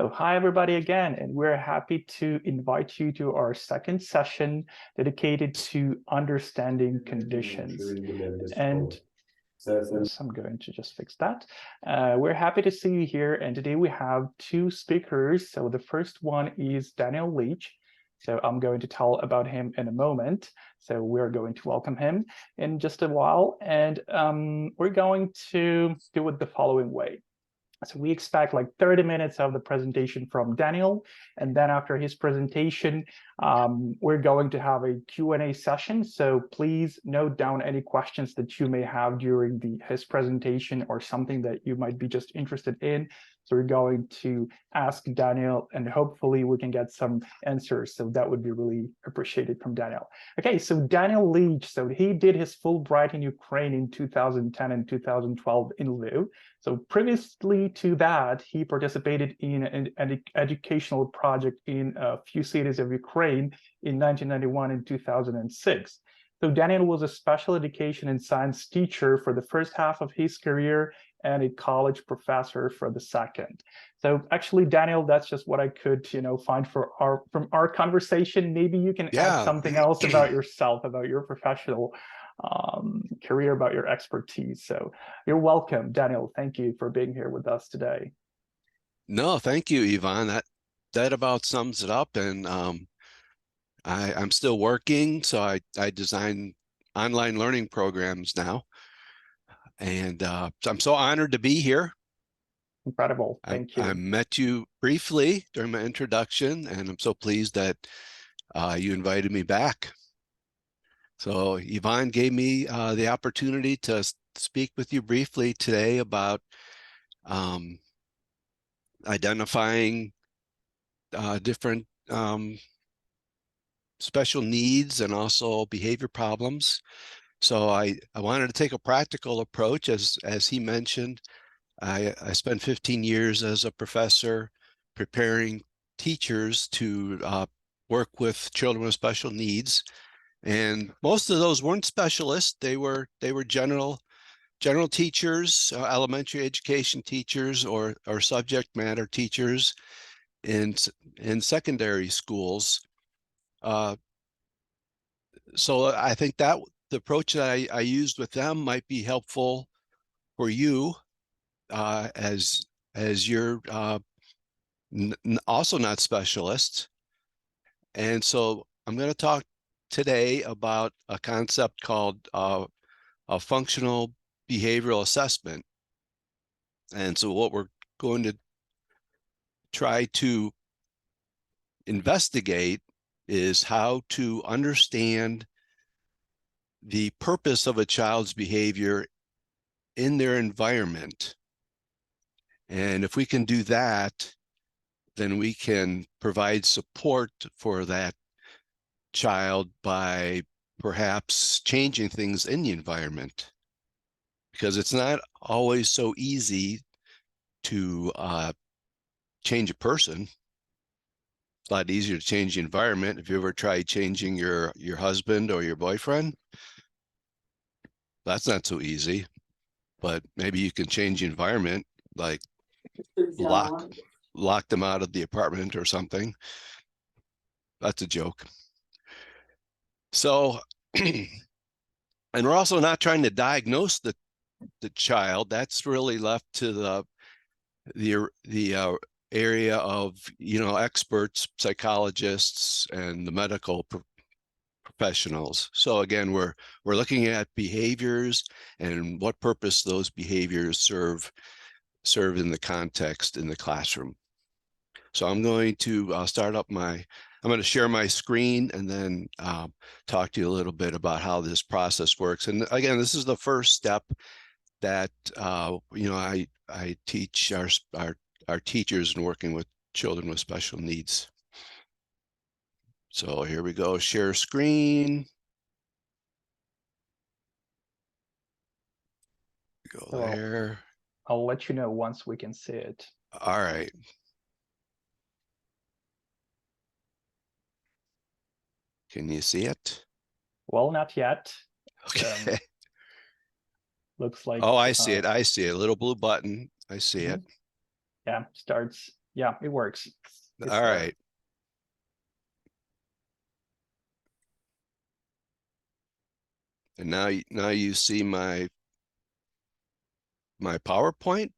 So hi everybody again, and we're happy to invite you to our second session dedicated to understanding conditions. And yes, I'm going to just fix that. We're happy to see you here, and today we have two speakers. So the first one is Daniel Leitch. So I'm going to tell about him in a moment. So we're going to welcome him in just a while, and we're going to do it the following way. So we expect like 30 minutes of the presentation from Daniel, and then after his presentation, we're going to have a Q&A session. So please note down any questions that you may have during his presentation or something that you might be just interested in. So we're going to ask Daniel, and hopefully we can get some answers. So that would be really appreciated from Daniel. Okay, so Daniel Leitch, so he did his Fulbright in Ukraine in 2010 and 2012 in Lviv. So previously to that, he participated in an educational project in a few cities of Ukraine in 1991 and 2006. So Daniel was a special education and science teacher for the first half of his career and a college professor for the second. So actually, Daniel, that's just what I could, find from our conversation. Maybe you can add something else about yourself, about your professional career, about your expertise. So you're welcome, Daniel. Thank you for being here with us today. No, thank you, Ivan. That about sums it up. And I'm still working, so I design online learning programs now. And I'm so honored to be here. Incredible. Thank you. I met you briefly during my introduction, and I'm so pleased that you invited me back. So Ivan gave me the opportunity to speak with you briefly today about identifying different special needs and also behavior problems. So I wanted to take a practical approach. As he mentioned, I spent 15 years as a professor preparing teachers to work with children with special needs. And most of those weren't specialists. They were general teachers, elementary education teachers, or subject matter teachers in secondary schools. So I think that the approach that I used with them might be helpful for you as you're also not specialists. And so I'm going to talk today about a concept called a functional behavioral assessment. And so what we're going to try to investigate is how to understand the purpose of a child's behavior in their environment. And if we can do that, then we can provide support for that child by perhaps changing things in the environment, because it's not always so easy to change a person. It's a lot easier to change the environment. Have you ever tried changing your husband or your boyfriend? That's not so easy, but maybe you can change the environment, like lock them out of the apartment or something. That's a joke. So, and we're also not trying to diagnose the child. That's really left to the area of experts, psychologists, and the medical professionals. So again, we're looking at behaviors and what purpose those behaviors serve in the context in the classroom. So I'm going to I'm going to share my screen and then talk to you a little bit about how this process works. And again, this is the first step that I teach our teachers in working with children with special needs. So here we go, share screen. Go there. I'll let you know once we can see it. All right. Can you see it? Well, not yet. Okay. Looks like. Oh, I see it. I see it. A little blue button. I see it. Yeah, starts Yeah, it works. It's All there. right. And now you see my PowerPoint?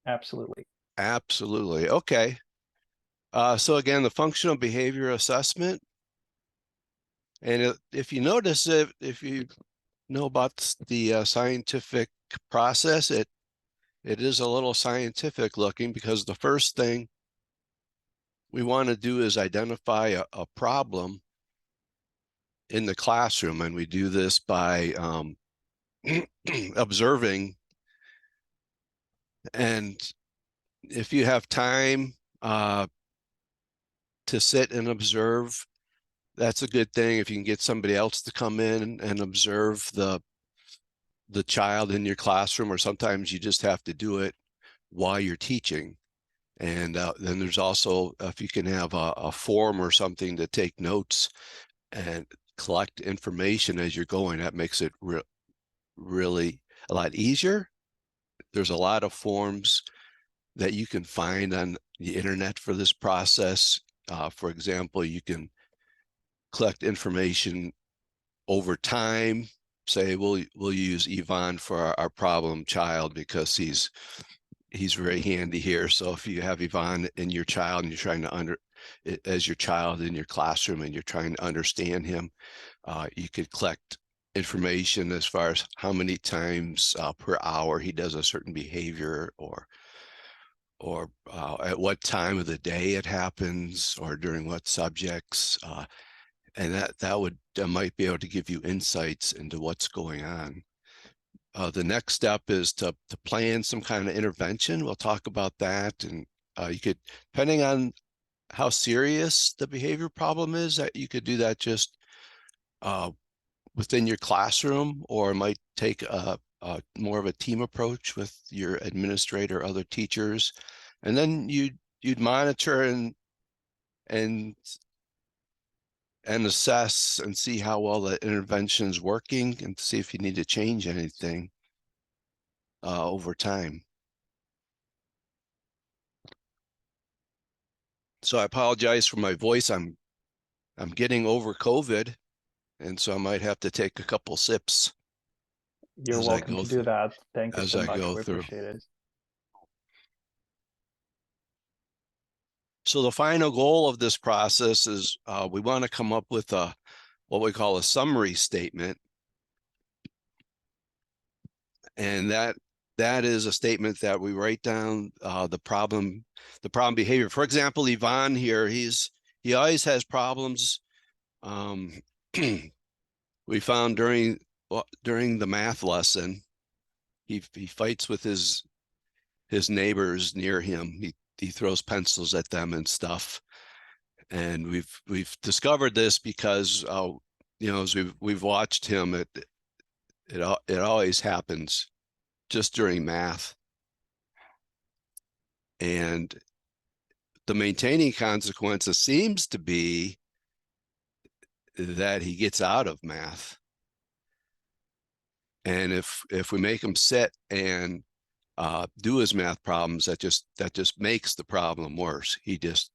Absolutely. Absolutely. Okay. So again, the functional behavior assessment. And if you notice, if you know about the scientific process, it is a little scientific looking, because the first thing we want to do is identify a problem in the classroom. And we do this by observing. And if you have time to sit and observe, that's a good thing. If you can get somebody else to come in and observe the child in your classroom, or sometimes you just have to do it while you're teaching. And then there's also, if you can have a form or something to take notes and collect information as you're going, that makes it really a lot easier. There's a lot of forms that you can find on the internet for this process. For example, you can collect information over time. Say we'll use Yvonne for our problem child because he's very handy here. So if you have Yvonne and your child, and you're trying to as your child in your classroom, and you're trying to understand him, you could collect information as far as how many times per hour he does a certain behavior, or at what time of the day it happens, or during what subjects. And that might be able to give you insights into what's going on. The next step is to plan some kind of intervention. We'll talk about that. And you could, depending on how serious the behavior problem is, that you could do that just within your classroom, or it might take more of a team approach with your administrator, other teachers. And then you'd monitor and assess and see how well the intervention is working, and see if you need to change anything over time. So I apologize for my voice. I'm getting over COVID, and so I might have to take a couple sips You're as I welcome go to do that. Thank you as so I much. go We through. appreciate it. So the final goal of this process is we want to come up with what we call a summary statement. And that is a statement that we write down the problem behavior. For example, Yvonne here, he always has problems. We found during the math lesson, he fights with his neighbors near him. He throws pencils at them and stuff. And we've discovered this because as we've watched him, it always happens just during math. And the maintaining consequences seems to be that he gets out of math. And if we make him sit and do his math problems, that just makes the problem worse. He just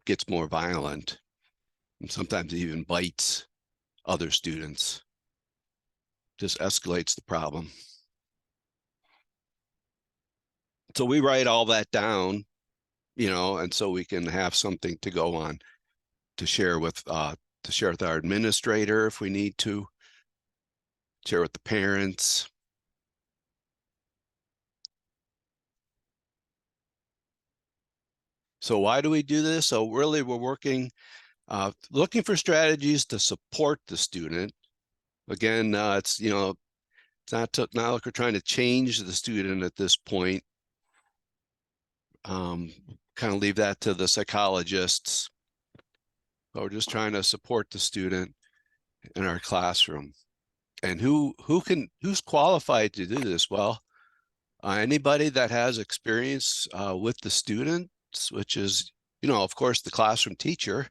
gets more violent, and sometimes he even bites other students. Just escalates the problem. So we write all that down, and so we can have something to go on to share with our administrator if we need to, share with the parents. So why do we do this? So really, we're working, looking for strategies to support the student. Again, it's not like we're trying to change the student at this point. Kind of leave that to the psychologists. But we're just trying to support the student in our classroom. And who's qualified to do this? Well, anybody that has experience with the students, which is, of course, the classroom teacher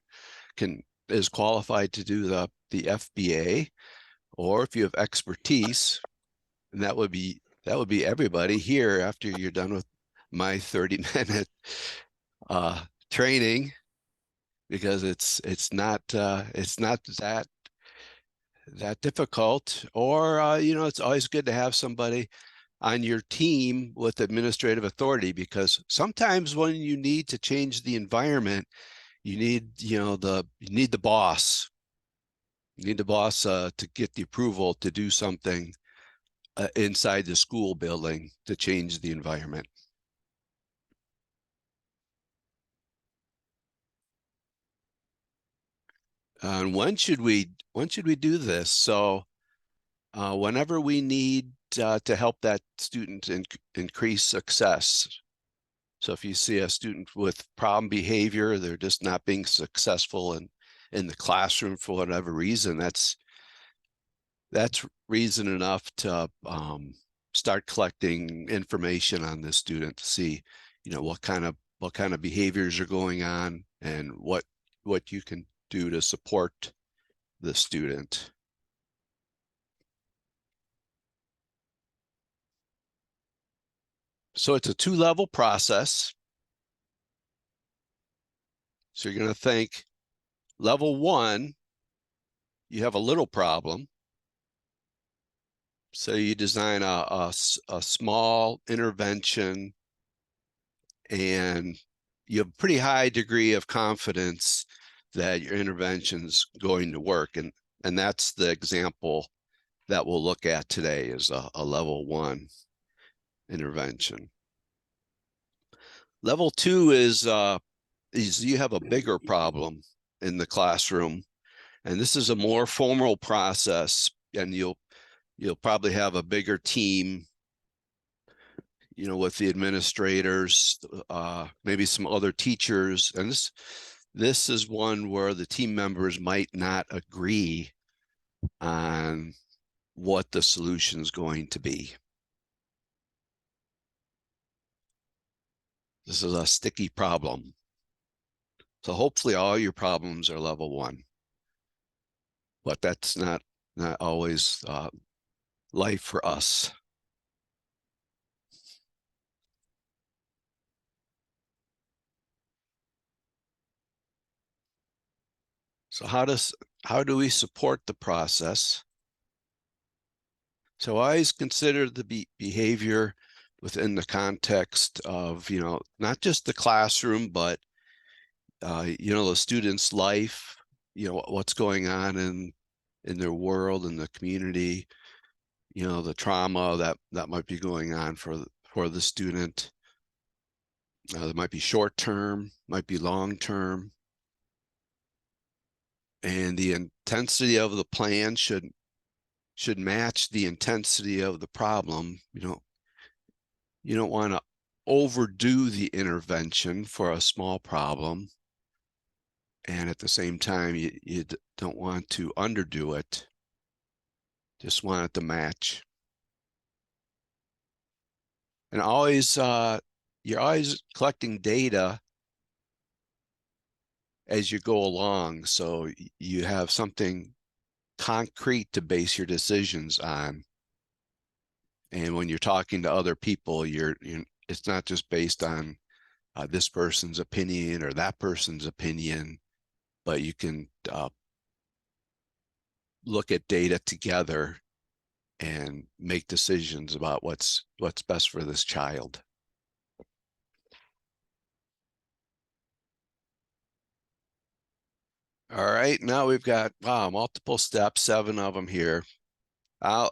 is qualified to do the FBA, or if you have expertise, and that would be everybody here after you're done with my 30-minute training, because it's not that difficult. Or it's always good to have somebody on your team with administrative authority, because sometimes when you need to change the environment, you need the boss. You need the boss to get the approval to do something inside the school building to change the environment. And when should we do this? So whenever we need to help that student increase success. So if you see a student with problem behavior, they're just not being successful in the classroom for whatever reason, that's reason enough to start collecting information on the student to see, what kind of behaviors are going on, and what you can do to support the student. So it's a 2-level process. So you're going to think level 1, you have a little problem. So you design a small intervention, and you have a pretty high degree of confidence that your intervention's going to work. And that's the example that we'll look at today, is a level 1 intervention. Level 2 is you have a bigger problem in the classroom, and this is a more formal process, and you'll probably have a bigger team, with the administrators, maybe some other teachers. And this is one where the team members might not agree on what the solution is going to be. This is a sticky problem. So hopefully all your problems are level 1, but that's not always life for us. So how do we support the process? So I always consider the behavior within the context of, not just the classroom, but the student's life, what's going on in their world, in the community, the trauma that might be going on for the student. There might be short-term, might be long-term. And the intensity of the plan should match the intensity of the problem. You don't want to overdo the intervention for a small problem, and at the same time you don't want to underdo it. Just want it to match. And always you're always collecting data as you go along, so you have something concrete to base your decisions on. And when you're talking to other people, it's not just based on this person's opinion or that person's opinion, but you can look at data together and make decisions about what's best for this child. All right, now we've got multiple steps, 7 of them here. I'll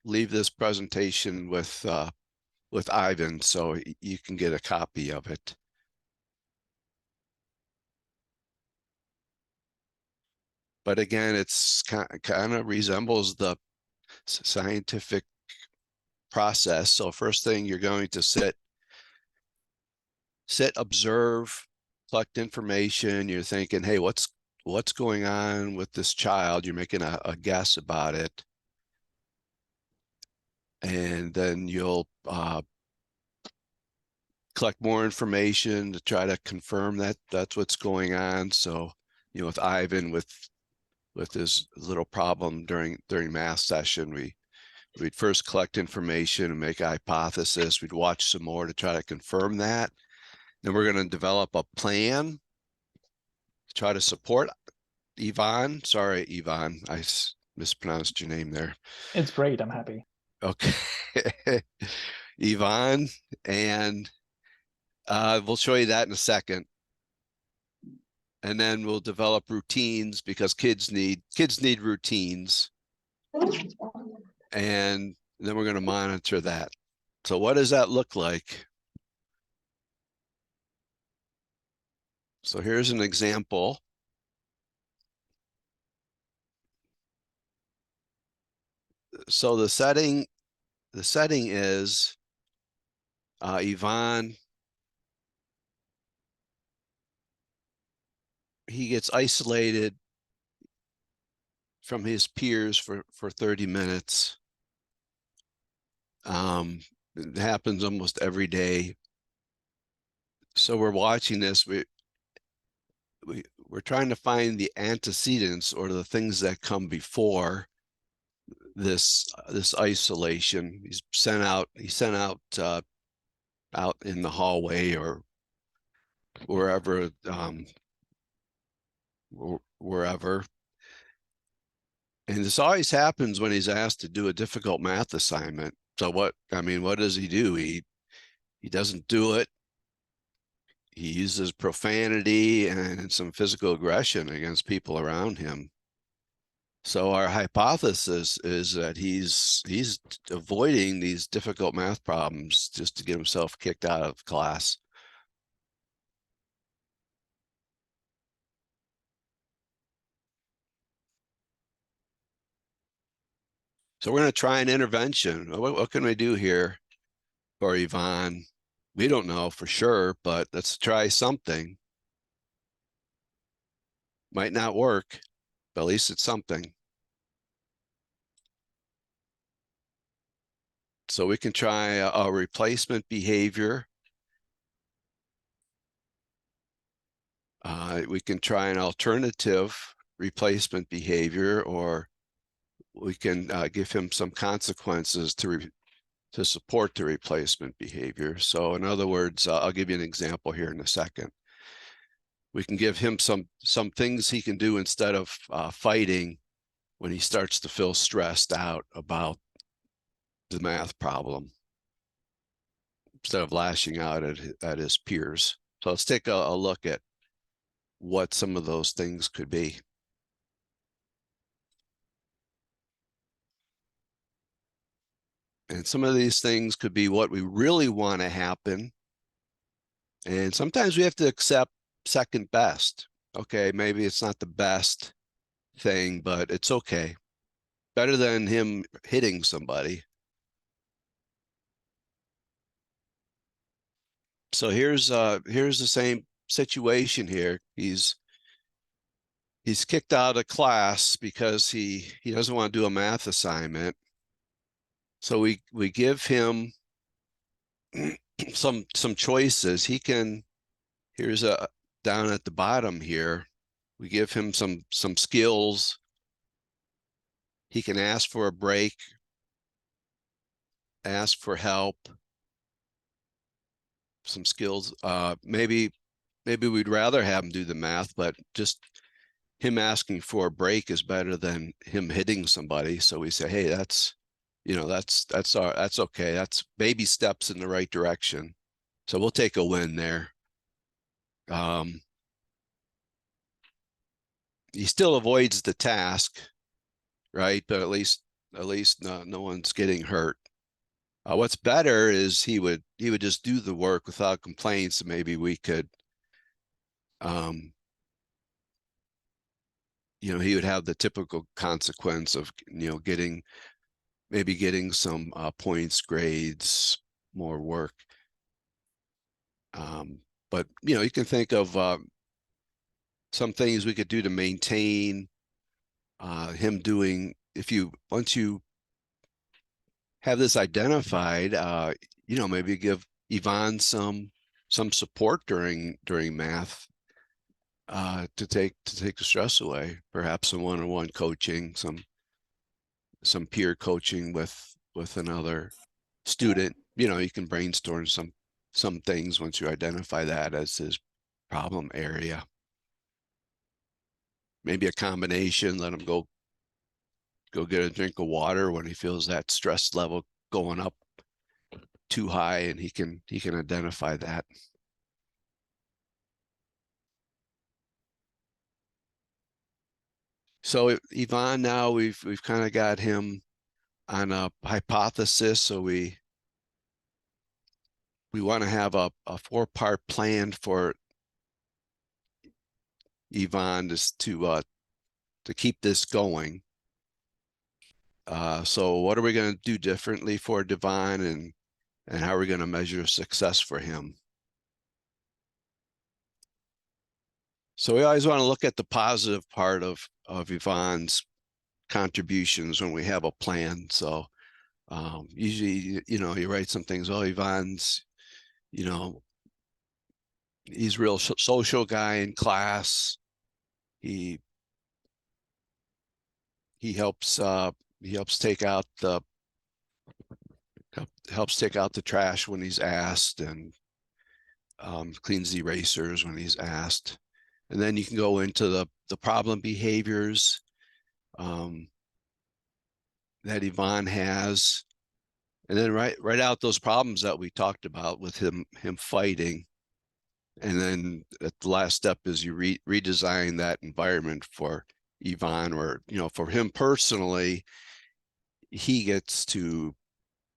leave this presentation with Ivan, so you can get a copy of it. But again, it's kind of resembles the scientific process. So first thing, you're going to sit, observe, collect information. You're thinking, hey, what's going on with this child? You're making a guess about it. And then you'll collect more information to try to confirm that that's what's going on. So, with Ivan, with his little problem during math session, we we'd first collect information and make a hypothesis. We'd watch some more to try to confirm that. Then we're going to develop a plan to try to support Yvonne. Sorry, Yvonne, I mispronounced your name there. It's great. I'm happy. Okay. Yvonne, and we'll show you that in a second. And then we'll develop routines because kids need routines. And then we're going to monitor that. So what does that look like? So here's an example. So the setting is Yvonne, he gets isolated from his peers for 30 minutes. It happens almost every day. So we're watching this. We're trying to find the antecedents or the things that come before this isolation. He's sent out out in the hallway or wherever wherever. And this always happens when he's asked to do a difficult math assignment. So what does he do? He doesn't do it. He uses profanity and some physical aggression against people around him. So our hypothesis is that he's avoiding these difficult math problems just to get himself kicked out of class. So we're going to try an intervention. What can we do here for Yvonne? We don't know for sure, but let's try something. Might not work, but at least it's something. So we can try a replacement behavior. We can try an alternative replacement behavior, or we can give him some consequences to support the replacement behavior. So in other words, I'll give you an example here in a second. We can give him some things he can do instead of fighting when he starts to feel stressed out about the math problem, instead of lashing out at his peers. So let's take a look at what some of those things could be. And some of these things could be what we really want to happen. And sometimes we have to accept second best. Okay, maybe it's not the best thing, but it's okay. Better than him hitting somebody. So here's the same situation here. He's kicked out of class because he doesn't want to do a math assignment. So we give him some choices. He can, here's down at the bottom here, we give him some skills. He can ask for a break, ask for help, some skills. Maybe we'd rather have him do the math, but just him asking for a break is better than him hitting somebody. So we say, hey, that's okay. That's baby steps in the right direction. So we'll take a win there. He still avoids the task, right? But at least no one's getting hurt. What's better is he would just do the work without complaints, and maybe we could, he would have the typical consequence of getting some points, grades, more work. But you can think of some things we could do to maintain him doing. Once you have this identified, maybe give Yvonne some support during math to take the stress away. Perhaps some one-on-one coaching, some peer coaching with with another student. You can brainstorm some things once you identify that as his problem area. Maybe a combination, let him go get a drink of water when he feels that stress level going up too high, and he can identify that. So Yvonne, now we've kind of got him on a hypothesis. So we want to have a 4-part plan for Yvonne to keep this going. So what are we going to do differently for Devon, and how are we going to measure success for him? So we always want to look at the positive part of Yvonne's contributions when we have a plan. So usually, you write some things. Oh, Yvonne's, he's a real social guy in class. He helps take out the trash when he's asked, and cleans the erasers when he's asked. And then you can go into the problem behaviors that Yvonne has, and then write out those problems that we talked about with him fighting. And then at the last step is you redesign that environment for Yvonne, or for him personally, he gets to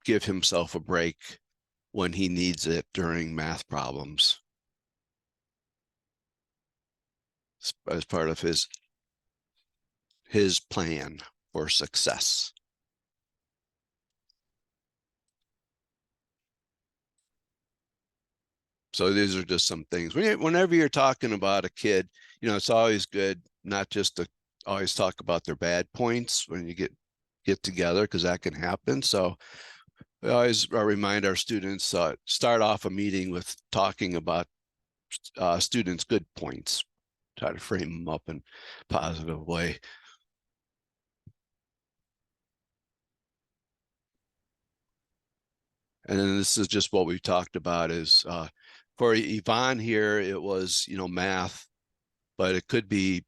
give himself a break when he needs it during math problems as part of his plan for success. So these are just some things. Whenever you're talking about a kid, it's always good not just to always talk about their bad points when you get together, because that can happen. So we always remind our students, start off a meeting with talking about students' good points. Try to frame them up in a positive way. And then this is just what we've talked about is for Yvonne here, it was, math, but it could be,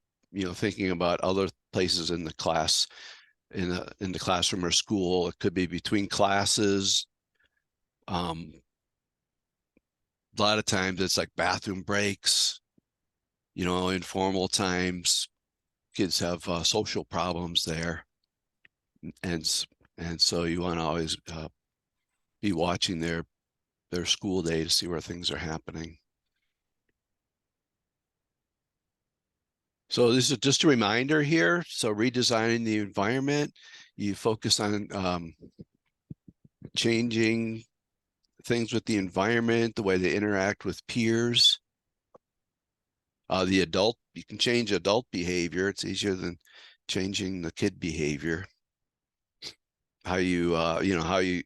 thinking about other places in the class, in the classroom or school. It could be between classes. A lot of times it's like bathroom breaks, informal times. Kids have social problems there. And so you want to always be watching their school day to see where things are happening. So this is just a reminder here. So redesigning the environment, you focus on changing things with the environment, the way they interact with peers. You can change adult behavior. It's easier than changing the kid behavior. How you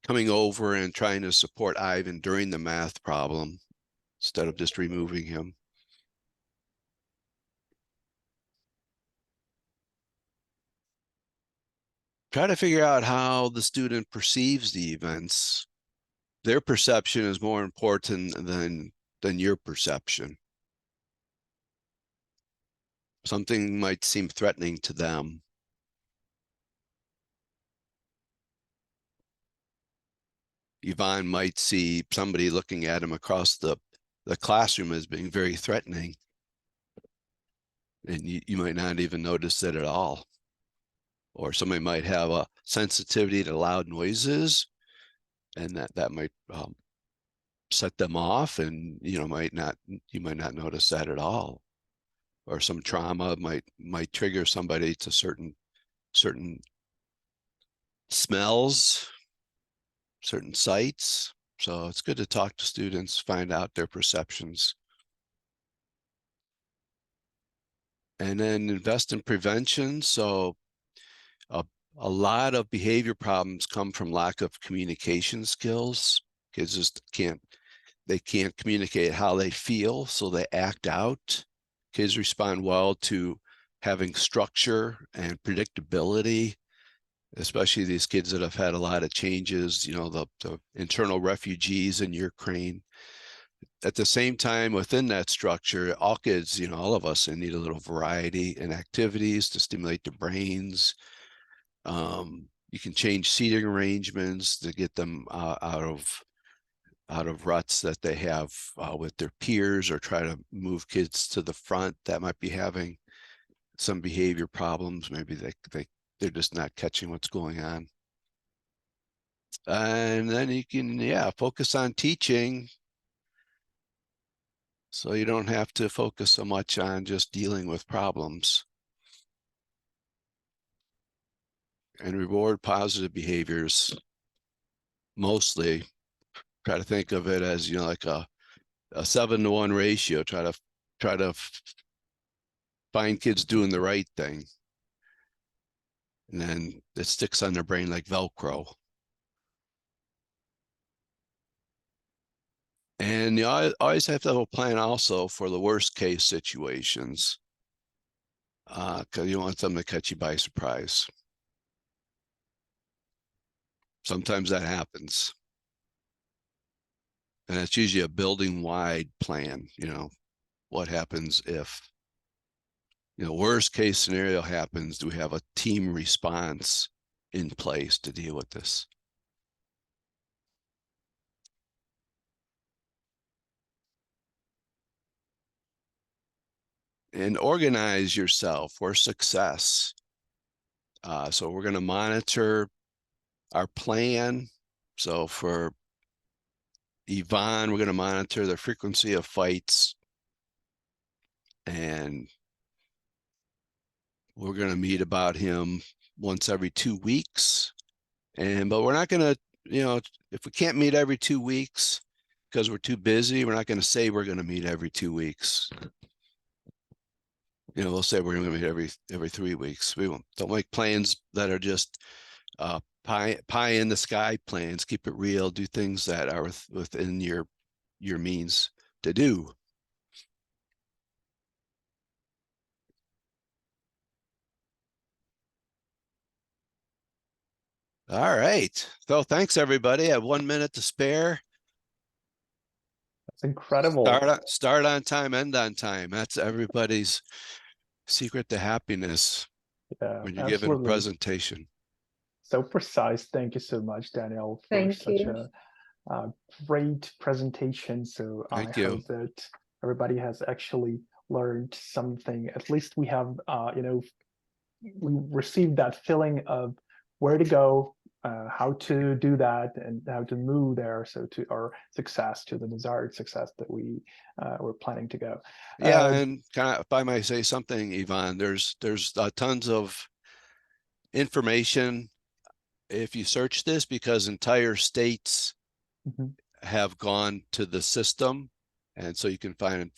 coming over and trying to support Ivan during the math problem instead of just removing him. Try to figure out how the student perceives the events. Their perception is more important than your perception. Something might seem threatening to them. Yvonne might see somebody looking at him across the classroom as being very threatening. And you might not even notice it at all. Or somebody might have a sensitivity to loud noises, and that might set them off, and you might not notice that at all. Or some trauma might trigger somebody to certain smells, certain sights. So it's good to talk to students, find out their perceptions. And then invest in prevention. So a lot of behavior problems come from lack of communication skills. Kids just can't communicate how they feel, so they act out. Kids respond well to having structure and predictability. especially these kids that have had a lot of changes, you know, the internal refugees in Ukraine. At the same time, within that structure, all kids, you know, all of us need a little variety in activities to stimulate their brains. You can change seating arrangements to get them out of ruts that they have with their peers, or try to move kids to the front that might be having some behavior problems. Maybe they're just not catching what's going on. And then you can, focus on teaching, so you don't have to focus so much on just dealing with problems. And reward positive behaviors. Mostly try to think of it as, you know, like a 7-to-1 ratio. Try to find kids doing the right thing, and then it sticks on their brain like Velcro. And you always have to have a plan also for the worst case situations, because you don't want them to catch you by surprise. Sometimes that happens. And it's usually a building-wide plan, you know, what happens if, you know, worst case scenario happens, do we have a team response in place to deal with this? And organize yourself for success. So we're going to monitor our plan. So for Yvonne, we're going to monitor the frequency of fights, and we're going to meet about him once every 2 weeks. But we're not going to, you know, if we can't meet every 2 weeks because we're too busy, we're not going to say we're going to meet every 2 weeks. You know, we'll say we're going to meet every 3 weeks. We don't make plans that are just pie in the sky plans. Keep it real. Do things that are within your means to do. All right. So thanks, everybody. I have 1 minute to spare. That's incredible. Start on time, end on time. That's everybody's secret to happiness when you're giving a presentation. So precise. Thank you so much, Daniel, for such a great presentation. So I hope that everybody has actually learned something. At least we have, you know, we received that feeling of where to go, how to do that, and how to move there. So to our success, to the desired success that we're planning to go. Yeah, and kind of, if I might say something, Yvonne, there's tons of information if you search this, because entire states have gone to the system, and so you can find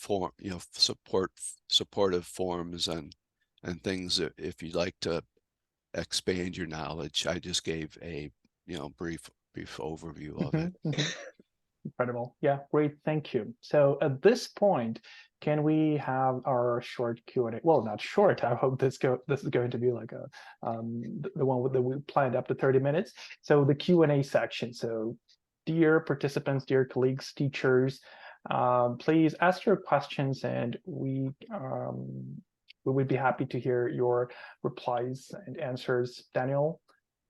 supportive forms and things if you'd like to expand your knowledge. I just gave a brief overview of it. Incredible. Yeah, great. Thank you. So at this point, can we have our short Q&A? Well, not short. I hope this is going to be like the one that we planned up to 30 minutes. So the Q&A section. So dear participants, dear colleagues, teachers, please ask your questions, and we would be happy to hear your replies and answers, Daniel.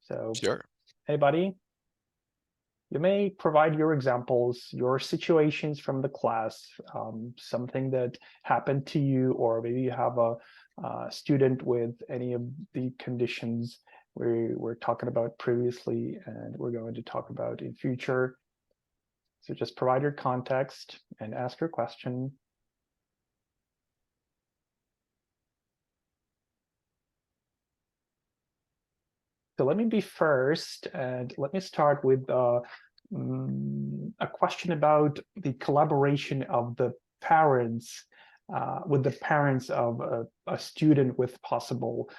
So sure. Anybody? You may provide your examples, your situations from the class, something that happened to you, or maybe you have a student with any of the conditions we were talking about previously and we're going to talk about in future. So just provide your context and ask your question. So let me be first, and let me start with a question about the collaboration of the parents with the parents of a student with possible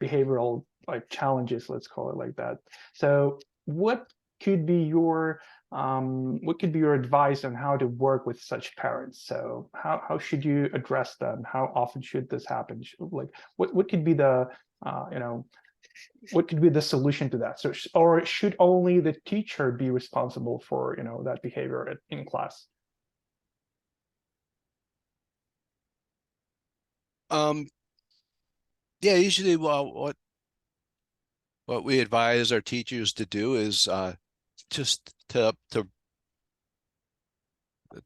behavioral challenges, let's call it like that. So what could be your advice on how to work with such parents? So how should you address them? How often should this happen? Like what could be the what could be the solution to that? So, or should only the teacher be responsible for, you know, that behavior in class? Yeah, usually, well, what we advise our teachers to do is just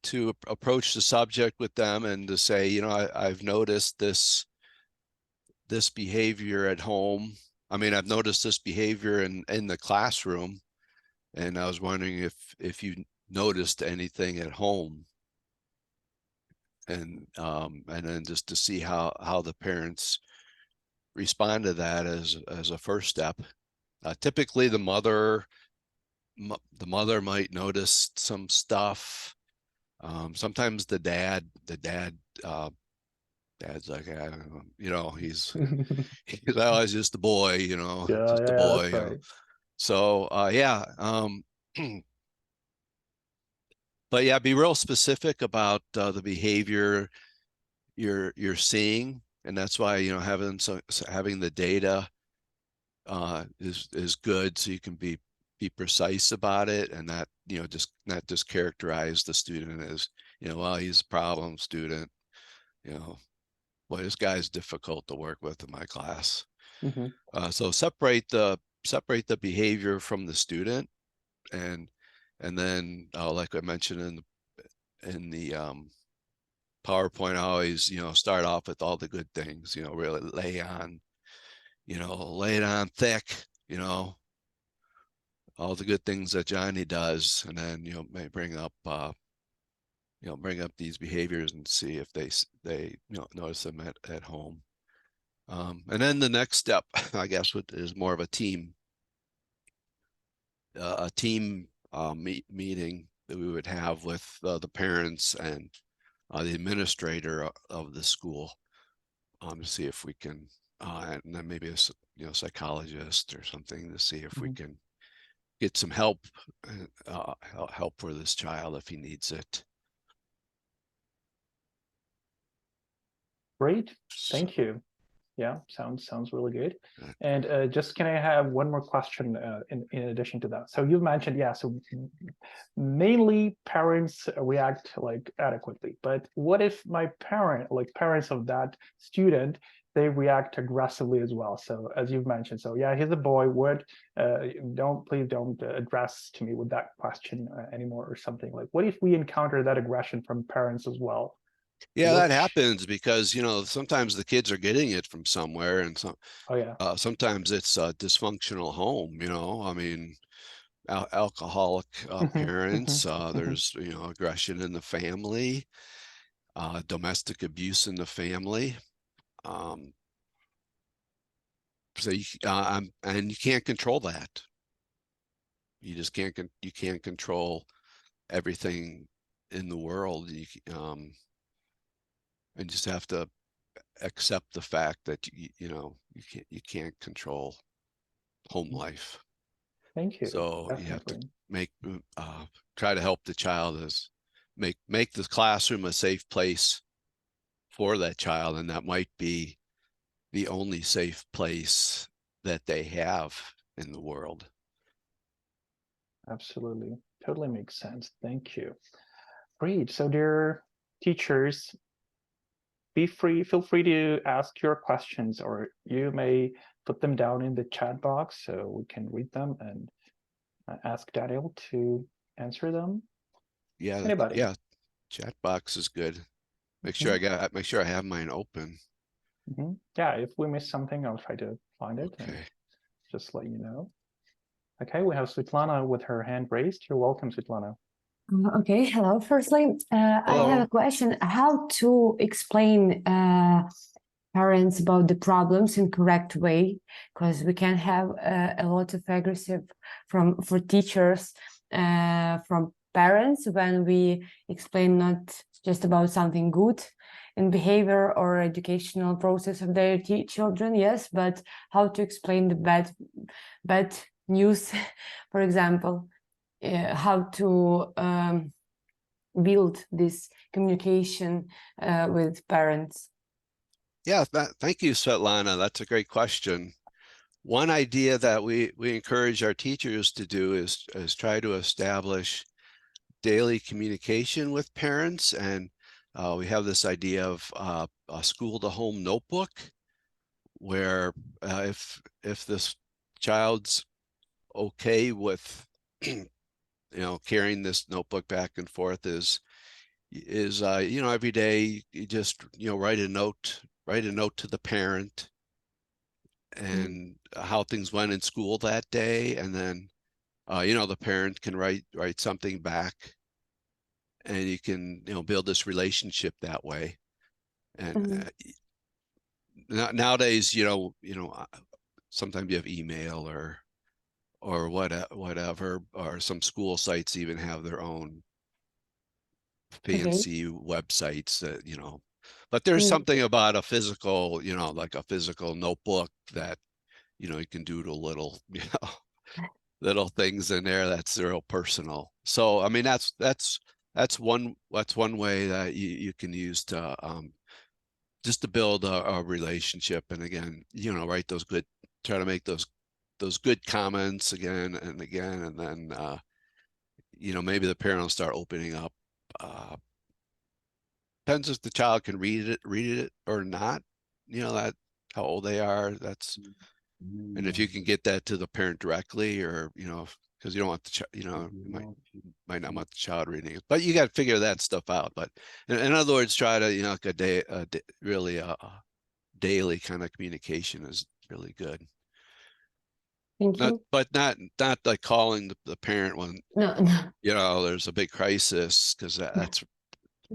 to approach the subject with them and to say, you know, I've noticed this behavior at home. I mean, I've noticed this behavior in the classroom, and I was wondering if you noticed anything at home, and then just to see how the parents respond to that as a first step. Typically, the mother might notice some stuff. Sometimes the dad dad's like, I don't know, you know, he's always just a boy, you know, Yeah, just a yeah, boy, that's you know. right. So yeah, but yeah, be real specific about the behavior you're seeing, and that's why, you know, having the data is good, so you can be precise about it, and not, you know, just not just characterize the student as, you know, well, he's a problem student, you know, boy, this guy's difficult to work with in my class. Mm-hmm. So separate the behavior from the student, and then like I mentioned in the PowerPoint, I always, you know, start off with all the good things, you know, really lay it on thick, you know, all the good things that Johnny does, and then, you know, may bring up these behaviors and see if they you know, notice them at home. And then the next step, I guess, is more of a team meeting that we would have with the parents and the administrator of the school, to see if we can, and then maybe a psychologist or something, to see if we Mm-hmm. can get some help for this child if he needs it. Great, thank you. Yeah, sounds really good. Uh, And just can I have one more question in addition to that? So you've mentioned, yeah, so mainly parents react like adequately, but what if my parents of that student, they react aggressively as well? So as you've mentioned, so yeah, he's a boy, please don't address to me with that question anymore or something. Like, what if we encounter that aggression from parents as well? Yeah, that Which, happens because, you know, sometimes the kids are getting it from somewhere, and oh yeah. sometimes it's a dysfunctional home. You know, I mean, alcoholic Mhm, mhm, parents. mhm. There's, you know, aggression in the family, domestic abuse in the family. Um, so and you can't control that. You just you can't control everything in the world. And just have to accept the fact that you know, you can't control home life. Thank you, So you have to definitely. make try to help the child, as make the classroom a safe place for that child, and that might be the only safe place that they have in the world. Absolutely. Totally makes sense. Thank you. Great. So dear teachers, feel free to ask your questions, or you may put them down in the chat box so we can read them and ask Daniel to answer them. Yeah, Anybody? yeah, chat box is good. Mhm, Make sure I have mine open. mhm. Yeah, if we miss something, I'll try to find it and Okay. just let you know. Okay, we have Svetlana with her hand raised. You're welcome, Svetlana. Okay, hello. Firstly, I have a Hello. question. How to explain parents about the problems in correct way? Because we can have a lot of aggressive for teachers from parents when we explain not just about something good in behavior or educational process of their children, yes, but how to explain the bad news, for example. How to build this communication with parents. Yeah, thank you, Svetlana. That's a great question. one idea that we encourage our teachers to do is try to establish daily communication with parents, and we have this idea of a school to home notebook, where if this child's okay with carrying this notebook back and forth, is every day you just write a note to the parent and how things went in school that day, and then the parent can write something back, and you can build this relationship that way. And nowadays, sometimes you have email or whatever, or some school sites even have their own fancy websites that but there's something about a physical, like a physical notebook that you can doodle little things in there that's real personal. So I mean, that's one way that you can use to just to build a relationship. And again, try to make those good comments again and again, and then maybe the parent will start opening up. Depends if the child can read it or not, that how old they are. That's and if you can get that to the parent directly, or because you don't want the you might not want the child reading it, but you got to figure that stuff out. But in other words, try to like really a daily kind of communication is really good. Thank you. But not like calling the parent when No. There's a big crisis, because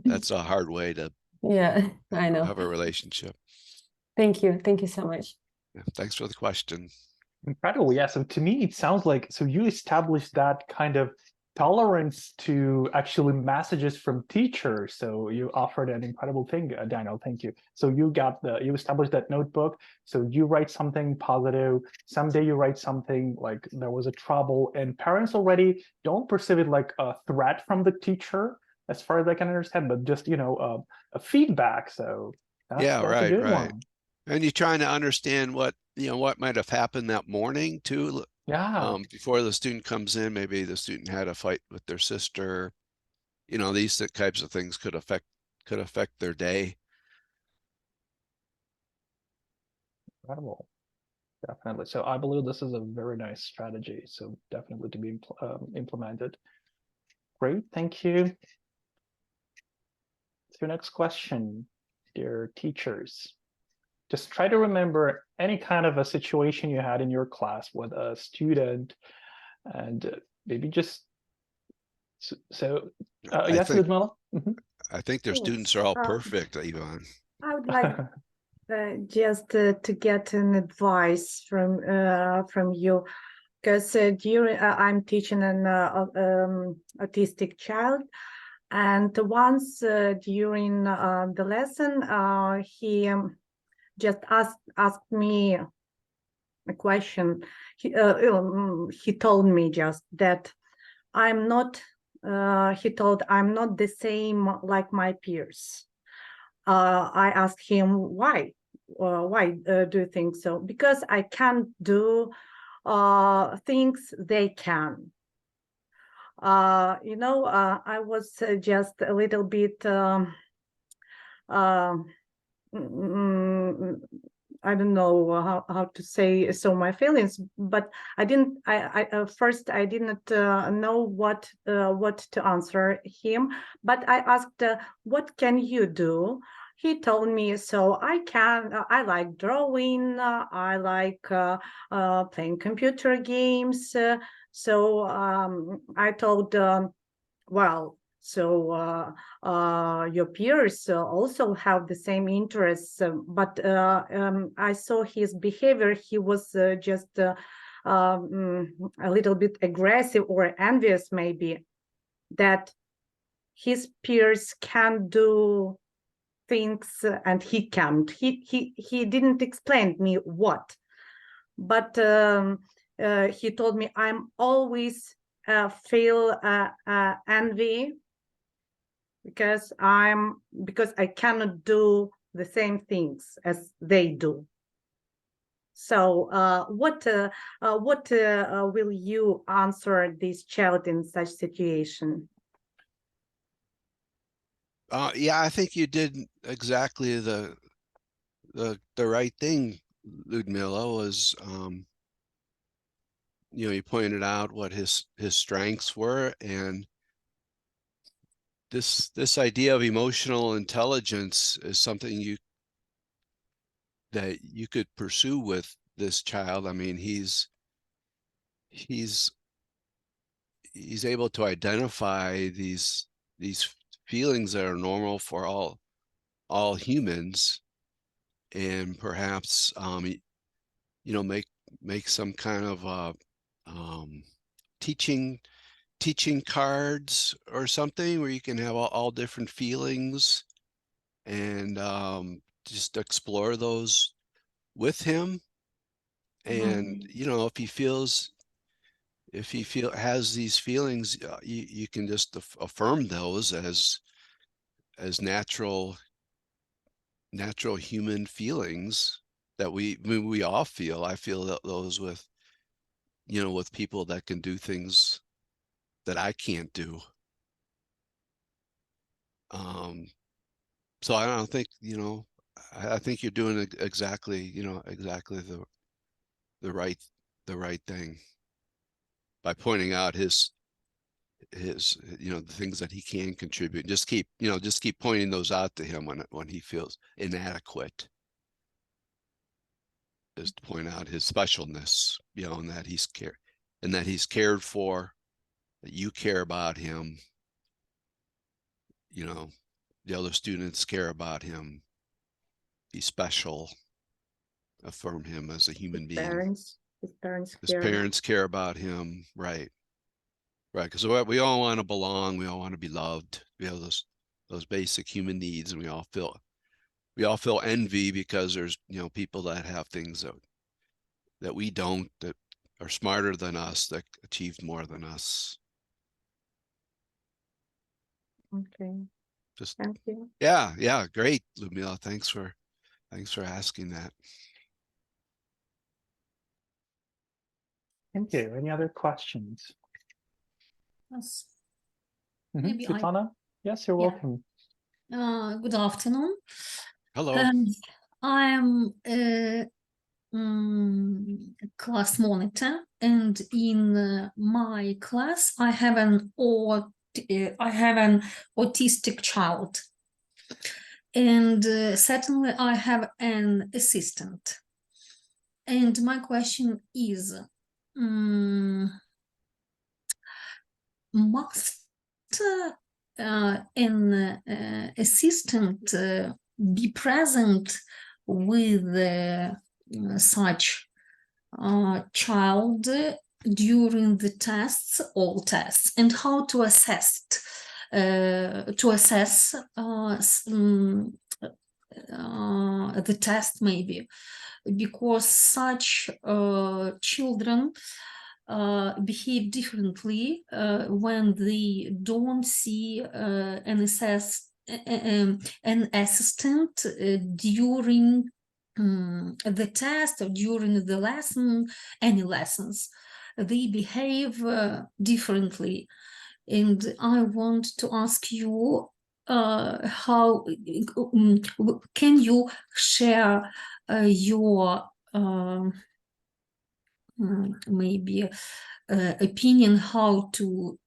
that's a hard way to I know. have a relationship. Thank you so much. Yeah, thanks for the question. Incredible. Yeah. So to me, it sounds like, so you established that kind of tolerance to actually messages from teachers. So you offered an incredible thing, Daniel. Thank you. So you established that notebook. So you write something positive. Someday you write something like there was a trouble, and parents already don't perceive it like a threat from the teacher, as far as I can understand, but just a feedback. So that's a good one. And you're trying to understand what might have happened that morning too. Yeah. Before the student comes in, maybe the student had a fight with their sister. These types of things could affect their day. Incredible. Definitely. So I believe this is a very nice strategy. So definitely to be implemented. Great. Thank you. So next question, dear teachers. Just try to remember any kind of a situation you had in your class with a student, and maybe just yes, Ludmila? I think their students are all perfect, Ivan. I would like just to get an advice from you, because I'm teaching an autistic child, and once during the lesson he just asked me a question. He told me just that I'm not. He told I'm not the same like my peers. I asked him why. Why do you think so? Because I can't do things they can. I was just a little bit. I don't know how to say so my feelings, but I didn't. First I didn't know what to answer him. But I asked, "What can you do?" He told me, "So I can. I like drawing. I like playing computer games." So I told, well. So your peers also have the same interests, but I saw his behavior. He was just a little bit aggressive or envious, maybe, that his peers can do things and he can't. He didn't explain me what, but he told me I'm always feel envy because I cannot do the same things as they do. So what will you answer this child in such situation? Yeah, I think you did exactly the right thing, Ludmila, was you know, you pointed out what his strengths were, and this idea of emotional intelligence is something that you could pursue with this child. I mean, he's able to identify these feelings that are normal for all humans, and perhaps you know, make some kind of teaching cards or something where you can have all different feelings, and just explore those with him. And you know, if he has these feelings, you can just affirm those as natural human feelings that we all feel. I feel those with, you know, with people that can do things that I can't do. So I don't think, you know, I think you're doing exactly, you know, exactly the right thing by pointing out his you know, the things that he can contribute. Just keep pointing those out to him when he feels inadequate. Just to point out his specialness, you know, and that he's cared for, that you care about him, you know, the other students care about him. He's special. Affirm him as a human being. His parents care about him, right? Right, because we all want to belong. We all want to be loved. We have those basic human needs, and we all feel envy because there's, you know, people that have things that we don't, that are smarter than us, that achieved more than us. Okay. Just Thank you. yeah, great, Ludmila. Thanks for asking that. Thank you. Any other questions? Yes. Mhm. Maybe I- Svetlana? Yes, you're Yeah. welcome. Good afternoon. Hello. I am a class monitor, and in my class, I have an autistic child, and certainly I have an assistant. And my question is, must an assistant be present with such child during the tests, all tests, and how to assess the test, maybe, because such children behave differently when they don't see an assistant during the test or during the lesson, any lessons. They behave differently. And I want to ask you, how can you share your maybe opinion how to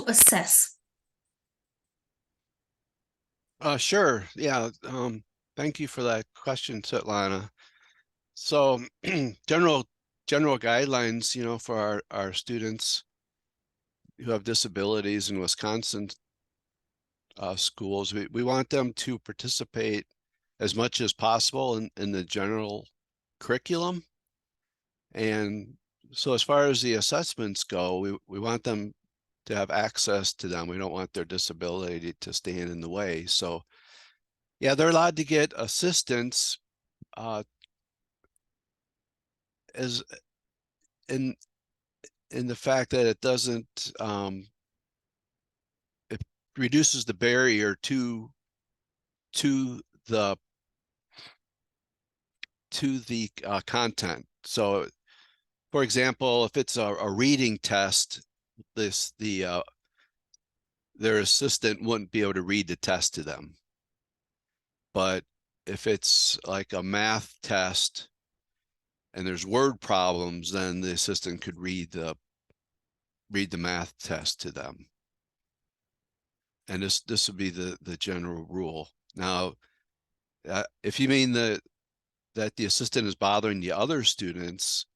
assess? Sure. Yeah. Thank you for that question, Svetlana. So general guidelines, you know, for our students who have disabilities in Wisconsin schools, we want them to participate as much as possible in the general curriculum. And so as far as the assessments go, we want them to have access to them. We don't want their disability to stand in the way. So yeah, they're allowed to get assistance as in the fact that it doesn't reduces the barrier to the content. So, for example, if it's a reading test, their assistant wouldn't be able to read the test to them. But if it's like a math test and there's word problems, then the assistant could read the math test to them. And this would be the general rule. Now, if you mean that the assistant is bothering the other students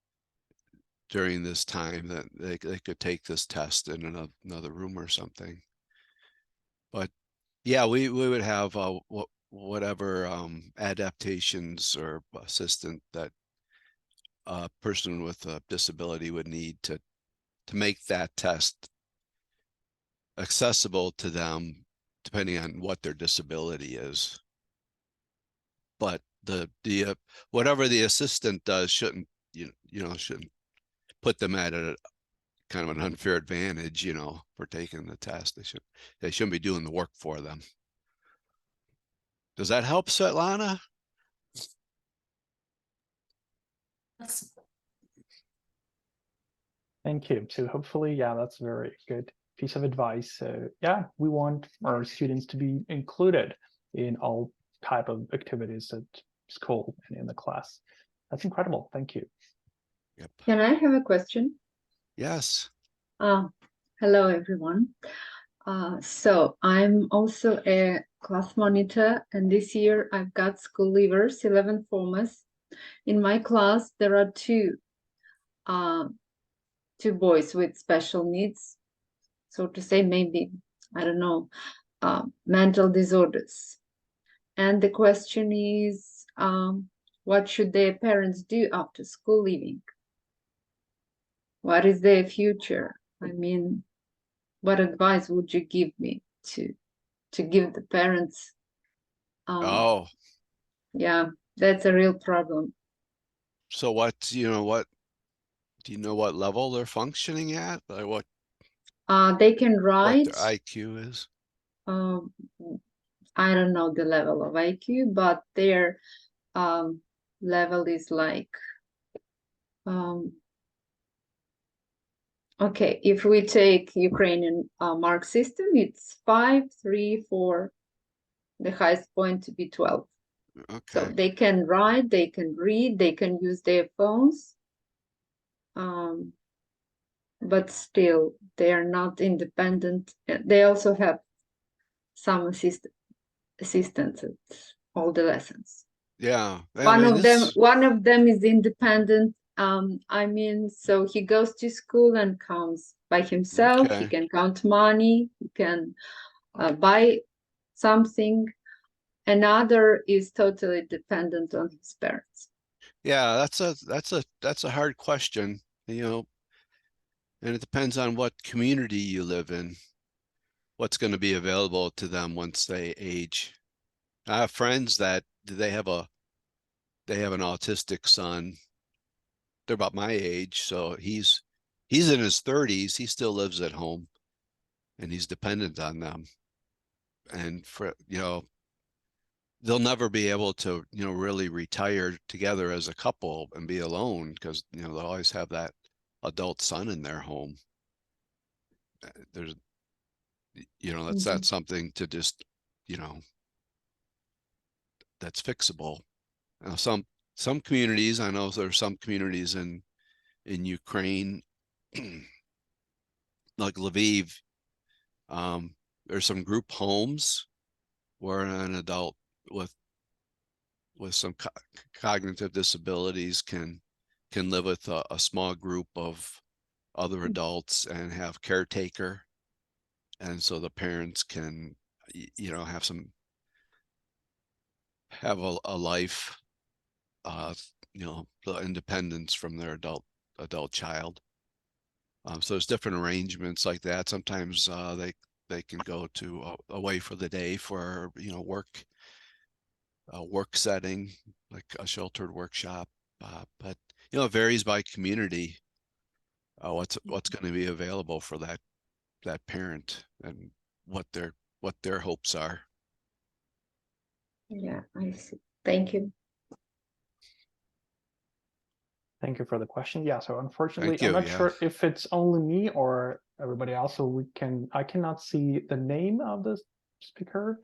during this time, that they could take this test in another room or something. But yeah, we would have whatever adaptations or assistant that a person with a disability would need to make that test accessible to them, depending on what their disability is. But the whatever the assistant does shouldn't shouldn't put them at a kind of an unfair advantage, for taking the test. They shouldn't be doing the work for them. Does that help, Svetlana? Yes. Thank you. So hopefully, yeah, that's a very good piece of advice. So yeah, we want our students to be included in all type of activities at school and in the class. That's incredible. Thank you. Yep. Can I have a question? Yes. Hello, everyone. So I'm also a class monitor, and this year I've got school leavers, 11 formers. In my class, there are two boys with special needs, so to say, maybe, I don't know, mental disorders. And the question is, what should their parents do after school leaving? What is their future? I mean, what advice would you give me to give the parents? Yeah, that's a real problem. So do you know what level they're functioning at? Like what They can write. What their IQ is? I don't know the level of IQ, but their level is like, okay, if we take Ukrainian mark system, it's 5, 3, 4, the highest point to be 12. Okay. So they can write, they can read, they can use their phones, but still they are not independent. They also have some assistance at all the lessons. Yeah. One of them is independent. I mean, so he goes to school and comes by himself. Okay. He can count money. He can buy something. Another is totally dependent on his parents. Yeah, that's a hard question, and it depends on what community you live in, what's going to be available to them once they age. I have friends that they have an autistic son. They're about my age, so he's in his 30s. He still lives at home, and he's dependent on them. And they'll never be able to, really retire together as a couple and be alone, because, they'll always have that adult son in their home. There's, that's not something to just, that's fixable. Now, some communities, I know there's some communities in Ukraine, like Lviv, there's some group homes where an adult with some cognitive disabilities can live with a small group of other adults and have caretaker, and so the parents can have a life, the independence from their adult child. So there's different arrangements like that. Sometimes they can go to away for the day for work setting, like a sheltered workshop, but it varies by community, what's going to be available for that parent and what their what their hopes are. Yeah, I see. Thank you. Thank you for the question. Yeah, so unfortunately, Thank I'm you, not yeah. sure if it's only me or everybody else. So I cannot see the name of the speaker,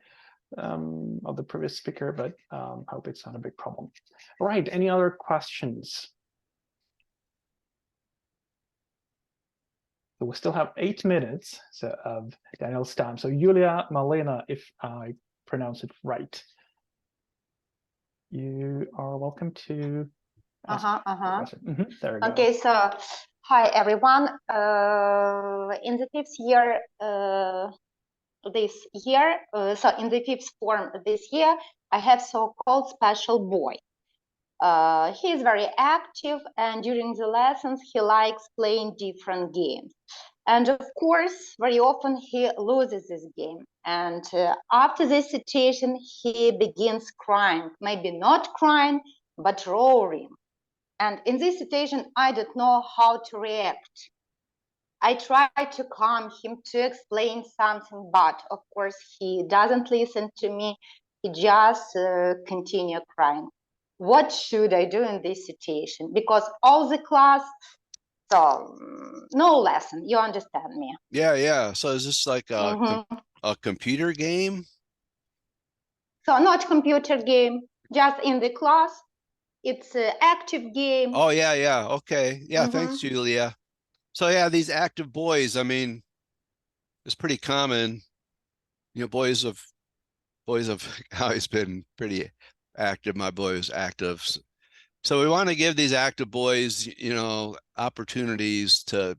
of the previous speaker, but hope it's not a big problem. All right, any other questions? So we still have 8 minutes of Daniel's time. So Julia Malena, if I pronounce it right, you are welcome to ask the question. There we go. Okay, so hi everyone. In the fifth year, so in the fifth form this year, I have so-called special boy. He is very active, and during the lessons, he likes playing different games. And of course, very often he loses this game. And after this situation, he begins crying, maybe not crying, but roaring. And in this situation, I don't know how to react. I try to calm him, to explain something, but of course, he doesn't listen to me. He just continue crying. What should I do in this situation? Because all the class, so no lesson, you understand me. Yeah. So is this like a computer game? So not computer game, just in the class. It's an active game. Oh, yeah. Okay. Yeah, thanks, Julia. So yeah, these active boys, I mean, it's pretty common. You know, boys have always been pretty active. My boy was active. So we want to give these active boys, you know, opportunities to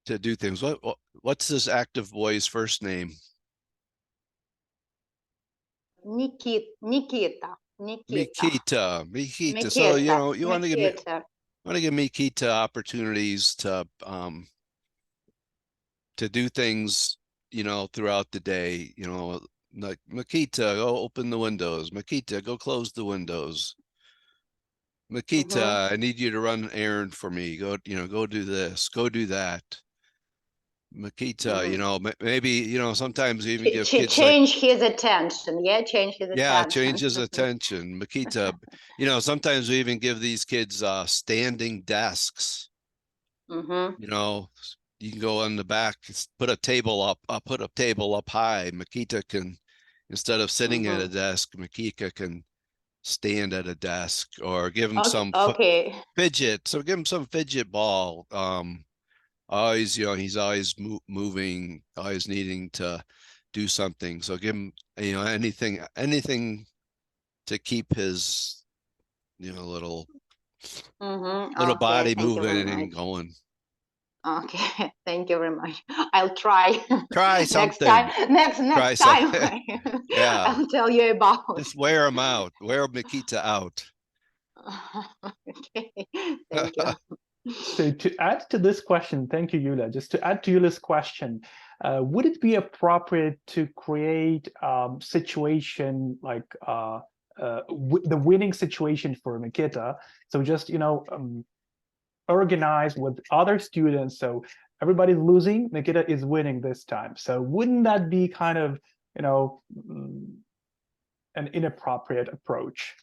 do things. What's this active boy's first name? Nikita. Mikita. So, you know, you want to give Mikita opportunities to do things, you know, throughout the day, you know, like Mikita, go open the windows. Mikita, go close the windows. Mikita, I need you to run an errand for me. Go, you know, go do this, go do that. Mikita, you know, maybe, you know, sometimes even give kids change his attention. Yeah, change his attention. Yeah, change his attention. Mikita, you know, sometimes we even give these kids standing desks. You know, you can go on the back, put a table up high. Mikita can, instead of sitting at a desk, Mikita can stand at a desk, or give him some fidget. So give him some fidget ball. Always, you know, he's always moving, always needing to do something. So give him, you know, anything to keep his, you know, little body moving and going. Okay, thank you very much. I'll try. Try something. Next time. Yeah. I'll tell you about. Just wear him out. Wear Mikita out. Okay, thank you. So to add to this question, thank you, Yulia. Just to add to Yulia's question, would it be appropriate to create situation like the winning situation for Mikita? So just, you know, organize with other students. So everybody's losing, Mikita is winning this time. So wouldn't that be kind of, you know, an inappropriate approach?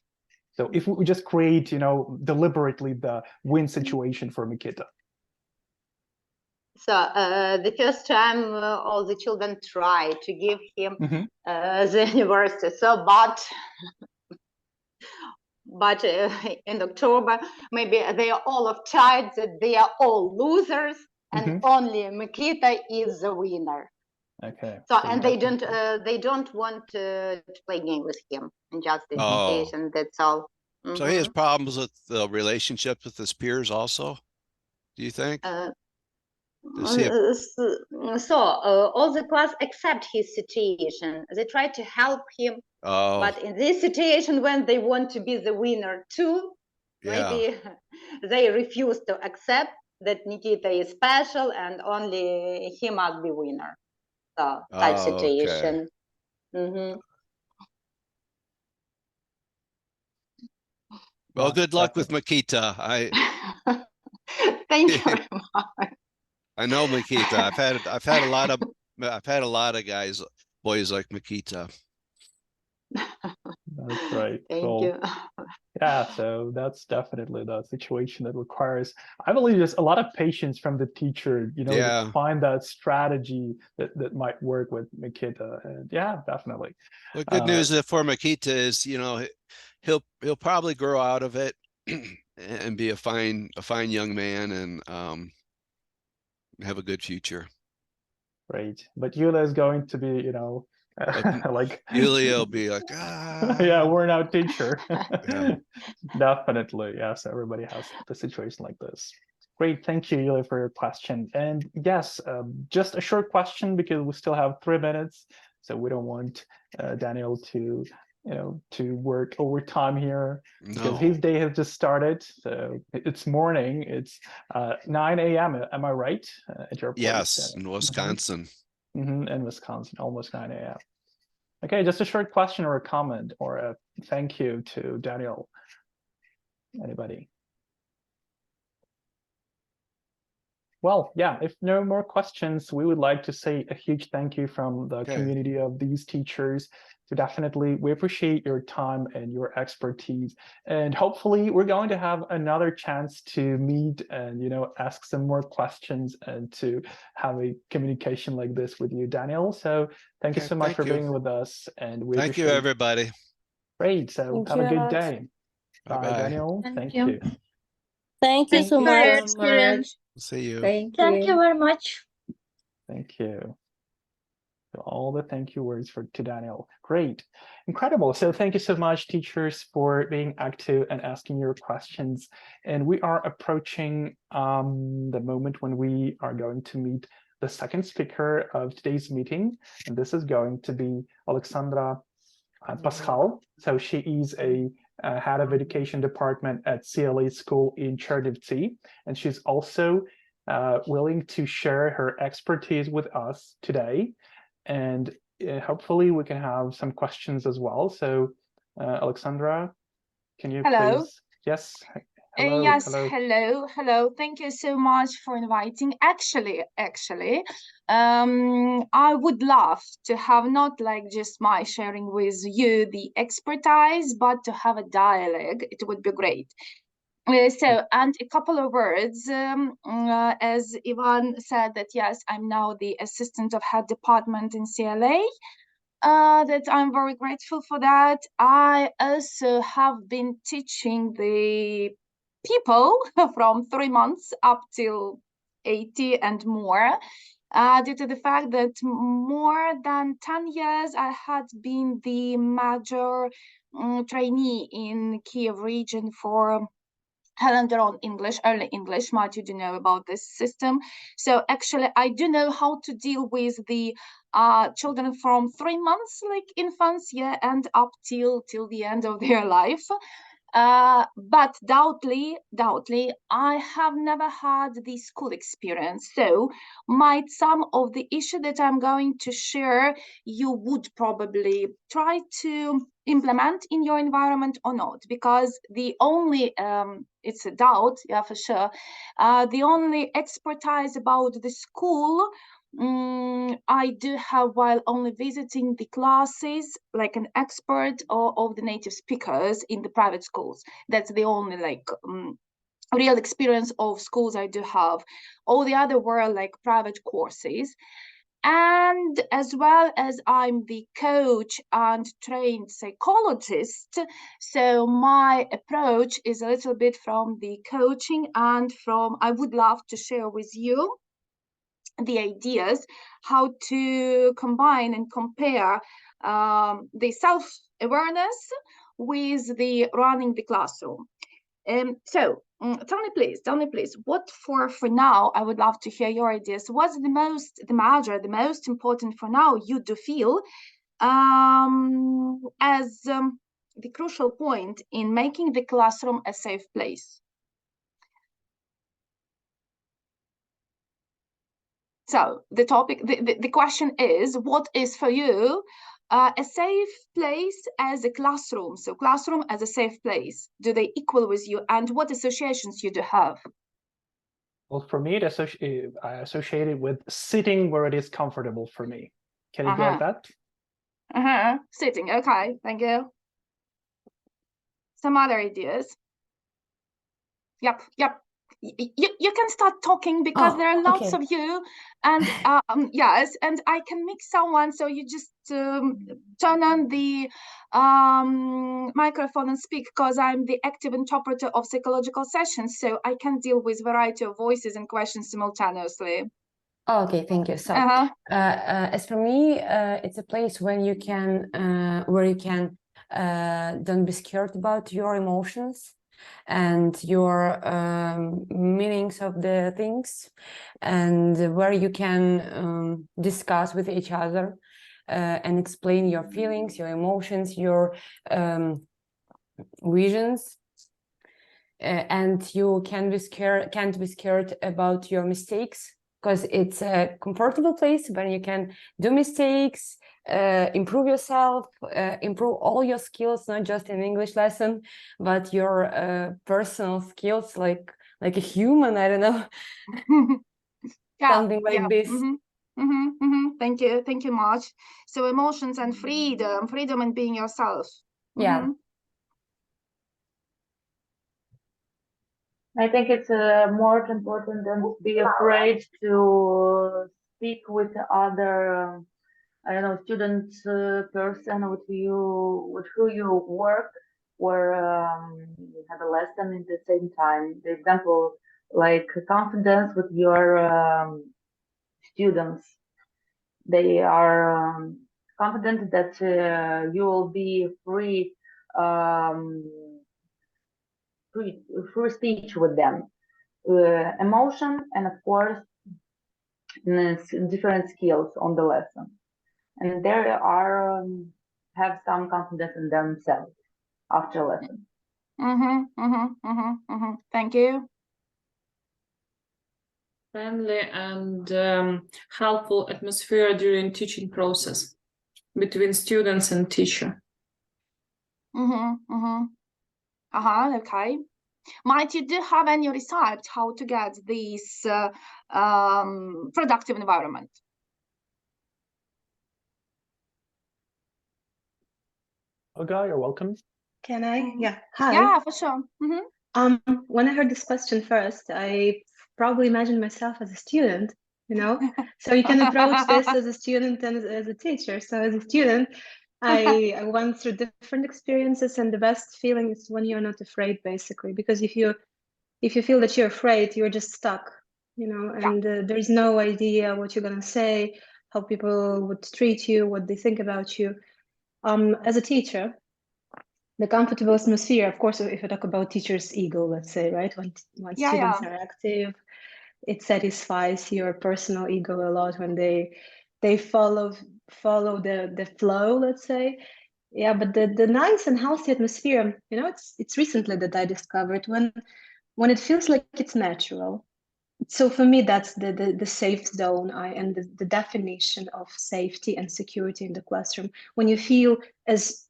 So if we just create, you know, deliberately the win situation for Mikita. So the first time all the children try to give him the university. So, but in October, maybe they are all of tired that they are all losers, and only Mikita is the winner. Okay. So and they don't want to play game with him in just this situation. That's all. So he has problems with the relationships with his peers also, do you think? So all the class accept his situation. They try to help him. But in this situation, when they want to be the winner too, maybe they refuse to accept that Nikita is special and only he must be winner. So type situation. Well, good luck with Mikita. Thank you very much. I know Mikita. I've had a lot of guys boys like Makita. That's right. Thank Cool. you. Yeah, so that's definitely the situation that requires, I believe, there's a lot of patience from the teacher, you know, Yeah. to find that strategy that might work with Mikita. And yeah, definitely. The good news for Makita is, you know, he'll probably grow out of it and be a fine young man and have a good future. Right. But Yula is going to be, you know, like Yulia will be like, yeah, worn out teacher. Yeah. Definitely. Yes, everybody has the situation like this. Great. Thank you, Yulia, for your question. And yes, just a short question because we still have 3 minutes. So we don't want Daniel to, you know, to work overtime here because his day has just started. So it's morning. It's 9 a.m. Am I right? At your place? Yes, in Wisconsin. In Wisconsin, almost 9 a.m. Okay, just a short question or a comment or a thank you to Daniel. Anybody? Well, yeah, if no more questions, we would like to say a huge thank you from the community of these teachers. So definitely, we appreciate your time and your expertise. And hopefully, we're going to have another chance to meet and, you know, ask some more questions and to have a communication like this with you, Daniel. So thank you so much for being with us. And we Thank you, everybody. Great. So have a good day. Bye, Daniel. Thank you. Thank you so much. See you. Thank you very much. Thank you. So all the thank you words to Daniel. Great. Incredible. So thank you so much, teachers, for being active and asking your questions. And we are approaching the moment when we are going to meet the second speaker of today's meeting. And this is going to be Alexandra Pascal. So she is a head of education department at CLA school in Chernivtsi, and she's also willing to share her expertise with us today. And hopefully we can have some questions as well. So Alexandra, can you please? Yes. Hello. Yes, hello. Thank you so much for inviting. Actually, I would love to have not like just my sharing with you the expertise, but to have a dialogue. It would be great. So, and a couple of words, as Ivan said that, yes, I'm now the assistant of head department in CLA. That I'm very grateful for that. I also have been teaching the people from 3 months up till 80 and more, due to the fact that more than 10 years I had been the major trainee in Kiev region for Helen English, early English. Much you do know about this system. So actually, I do know how to deal with the children from 3 months, like infants, yeah, and up till the end of their life. But doubtly, I have never had the school experience. So might some of the issue that I'm going to share, you would probably try to implement in your environment or not, because the only, it's a doubt, yeah, for sure. The only expertise about the school I do have while only visiting the classes, like an expert of the native speakers in the private schools. That's the only like real experience of schools I do have. All the other were like private courses. And as well as I'm the coach and trained psychologist, so my approach is a little bit from the coaching and from, I would love to share with you the ideas how to combine and compare the self-awareness with the running the classroom. So tell me please, what for now, I would love to hear your ideas. What's the most important for now you do feel as the crucial point in making the classroom a safe place? So the topic, the question is, what is for you a safe place as a classroom? So classroom as a safe place, do they equal with you, and what associations you do have? Well, for me, I associate it with sitting where it is comfortable for me. Can it be like that? Sitting. Okay, thank you. Some other ideas. Yep. You can start talking because there are lots of you, and yes, and I can mix someone, so you just turn on the microphone and speak, because I'm the active interpreter of psychological sessions, so I can deal with variety of voices and questions simultaneously. Okay, thank you. So as for me, it's a place when you can where you can don't be scared about your emotions and your meanings of the things, and where you can discuss with each other and explain your feelings, your emotions, your visions, and you can't be scared about your mistakes, because it's a comfortable place where you can do mistakes, improve yourself, improve all your skills, not just in English lesson, but your personal skills, like a human, I don't know. Something like this. Thank you much. So emotions and freedom in being yourself. Yeah. I think it's more important than to be afraid to speak with other, I don't know, student person with who you work, or you have a lesson at the same time. The example, like confidence with your students. They are confident that you will be free speech with them, emotion, and of course different skills on the lesson, and they are have some confidence in themselves after lesson. Thank you. Friendly and helpful atmosphere during teaching process between students and teacher. Okay. Might you do have any research how to get this productive environment? Olga, you're welcome. Can I? Yeah. Hi. Yeah, for sure. When I heard this question first, I probably imagined myself as a student, so you can approach this as a student and as a teacher. So as a student, I went through different experiences, and the best feeling is when you're not afraid, basically, because if you feel that you're afraid, you're just stuck, and there's no idea what you're gonna say, how people would treat you, what they think about you. As a teacher, the comfortable atmosphere, of course, if you talk about teachers' ego, let's say, right? When students are active, it satisfies your personal ego a lot when they follow the flow, let's say. Yeah, but the nice and healthy atmosphere, it's recently that I discovered when it feels like it's natural. So for me, that's the safe zone, and the definition of safety and security in the classroom. When you feel as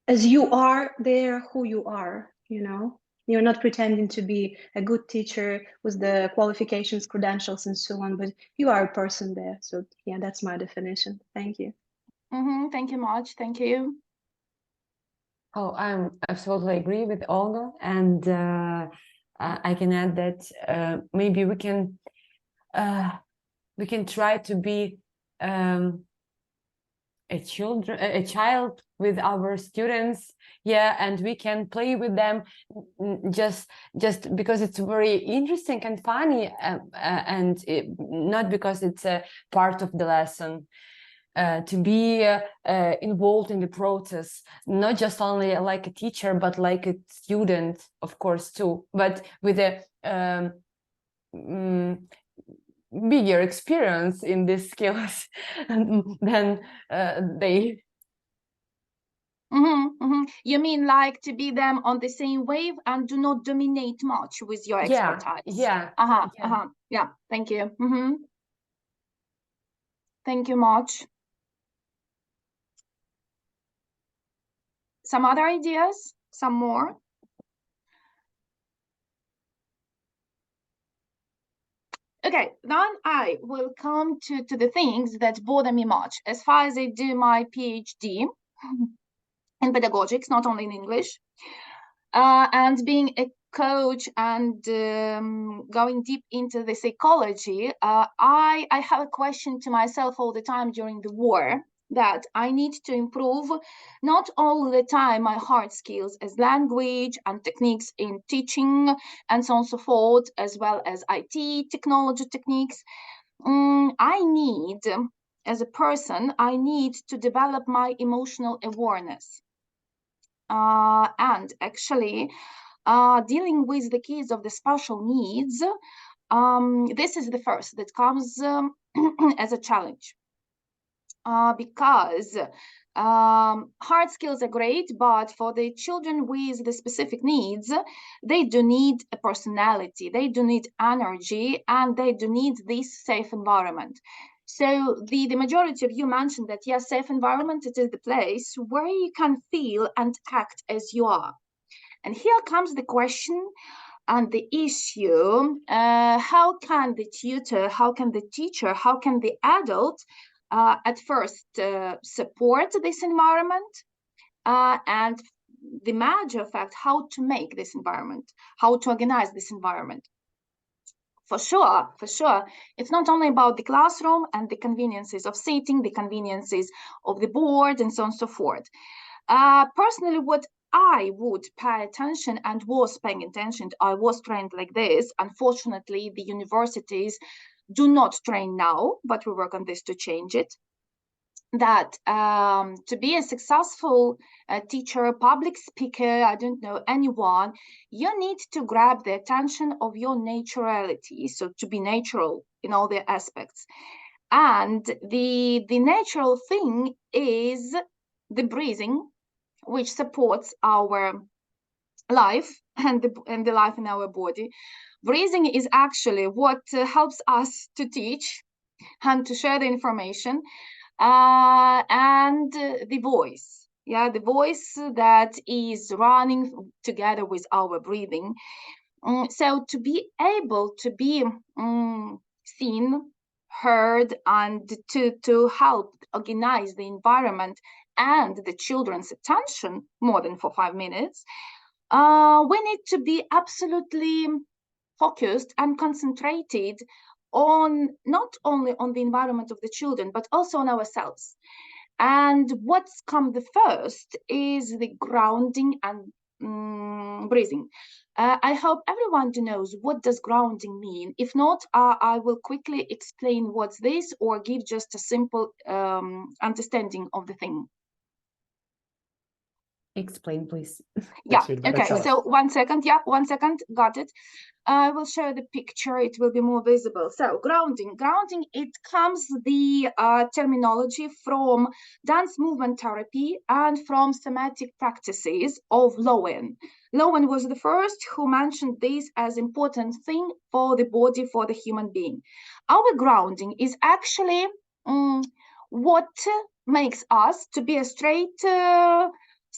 you are there, who you are, you're not pretending to be a good teacher with the qualifications, credentials, and so on, but you are a person there. So yeah, that's my definition. Thank you. Thank you much. Thank you. Oh, I absolutely agree with Olga, and I can add that maybe we can try to be a child with our students, and we can play with them just because it's very interesting and funny, and not because it's a part of the lesson. To be involved in the process, not just only like a teacher, but like a student, of course, too, but with a bigger experience in these skills than they. You mean like to be them on the same wave and do not dominate much with your expertise? Yeah. Yeah. Thank you. Thank you much. Some other ideas? Some more? Okay, then I will come to the things that bother me much. As far as I do my PhD in pedagogics, not only in English, and being a coach and going deep into the psychology, I have a question to myself all the time during the war, that I need to improve not all the time my hard skills as language and techniques in teaching and so on and so forth, as well as IT technology techniques. I need, as a person, I need to develop my emotional awareness. And actually, dealing with the kids of the special needs, this is the first that comes as a challenge. Because hard skills are great, but for the children with the specific needs, they do need a personality, they do need energy, and they do need this safe environment. So the majority of you mentioned that, yes, safe environment, it is the place where you can feel and act as you are. And here comes the question and the issue, how can the tutor, how can the teacher, how can the adult at first support this environment, and the major fact, how to make this environment, how to organize this environment. For sure, it's not only about the classroom and the conveniences of sitting, the conveniences of the board, and so on and so forth. Personally, what I would pay attention and was paying attention, I was trained like this. Unfortunately, the universities do not train now, but we work on this to change it. That to be a successful teacher, public speaker, I don't know, anyone, you need to grab the attention of your naturality. So to be natural in all the aspects. And the natural thing is the breathing, which supports our life and the life in our body. Breathing is actually what helps us to teach and to share the information. And the voice, the voice that is running together with our breathing. So to be able to be seen, heard, and to help organize the environment and the children's attention more than for 5 minutes, we need to be absolutely focused and concentrated on not only on the environment of the children, but also on ourselves. And what's come the first is the grounding and breathing. I hope everyone knows what does grounding mean. If not, I will quickly explain what's this or give just a simple understanding of the thing. Explain, please. Yeah, okay, so 1 second, got it. I will show the picture, it will be more visible. So grounding, it comes the terminology from dance movement therapy and from somatic practices of Lowen. Lowen was the first who mentioned this as important thing for the body, for the human being. Our grounding is actually what makes us to be a straight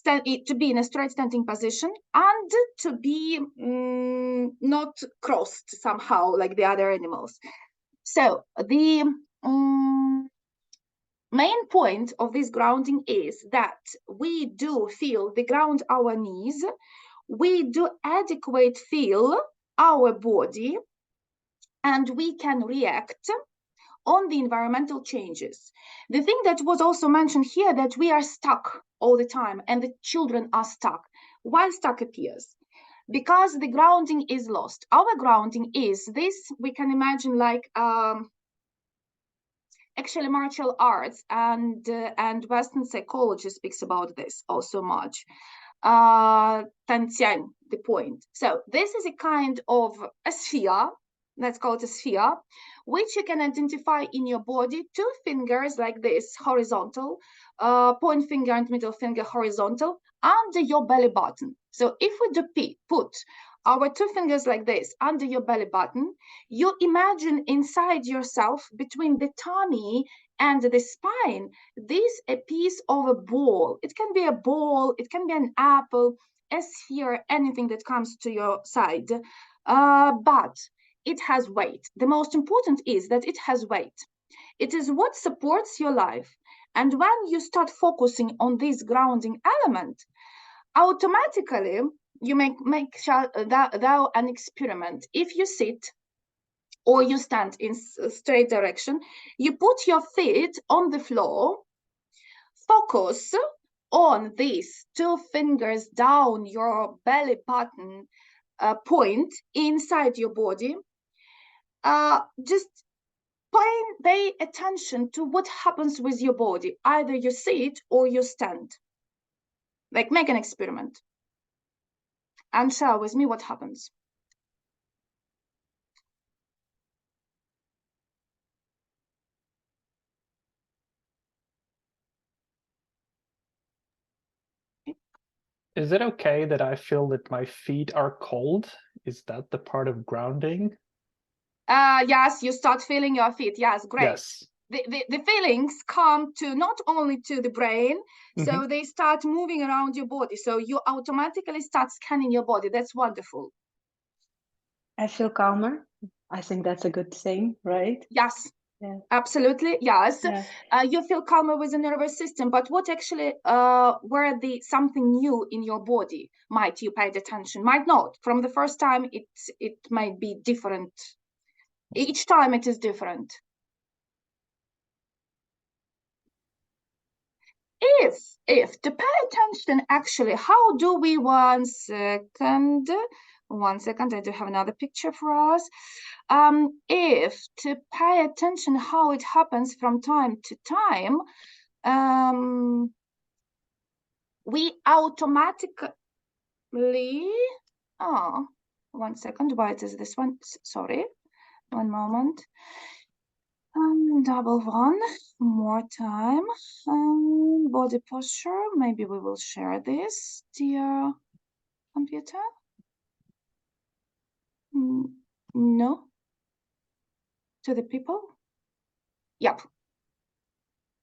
to be in a straight standing position and to be not crossed somehow like the other animals. So the main point of this grounding is that we do feel the ground our knees, we do adequate feel our body, and we can react on the environmental changes. The thing that was also mentioned here, that we are stuck all the time and the children are stuck. Why stuck appears? Because the grounding is lost. Our grounding is this, we can imagine like actually martial arts and Western psychology speaks about this also much. Tantian, the point. So this is a kind of a sphere, let's call it a sphere, which you can identify in your body, 2 fingers like this, horizontal, point finger and middle finger horizontal, under your belly button. So if we do put our 2 fingers like this under your belly button, you imagine inside yourself, between the tummy and the spine, this a piece of a ball. It can be a ball, it can be an apple, a sphere, anything that comes to your side. But it has weight. The most important is that it has weight. It is what supports your life. And when you start focusing on this grounding element, automatically you make that an experiment. If you sit or you stand in straight direction, you put your feet on the floor, focus on these 2 fingers down your belly button point inside your body. Just pay attention to what happens with your body. Either you sit or you stand. Like, make an experiment and share with me what happens. Is it okay that I feel that my feet are cold? Is that the part of grounding? Yes, you start feeling your feet. Yes, great. Yes. The feelings come to not only to the brain, so they start moving around your body. So you automatically start scanning your body. That's wonderful. I feel calmer. I think that's a good thing, right? Yes. Yeah. Absolutely, yes. Yeah. You feel calmer with the nervous system, but what actually were something new in your body? Might you paid attention? Might not. From the first time, it might be different. Each time it is different. If to pay attention, actually, how do we, one second, I do have another picture for us. If to pay attention how it happens from time to time, we automatically, one second, why is this one? Sorry, one moment. Double one more time. Body posture. Maybe we will share this, dear computer. No. To the people. Yep.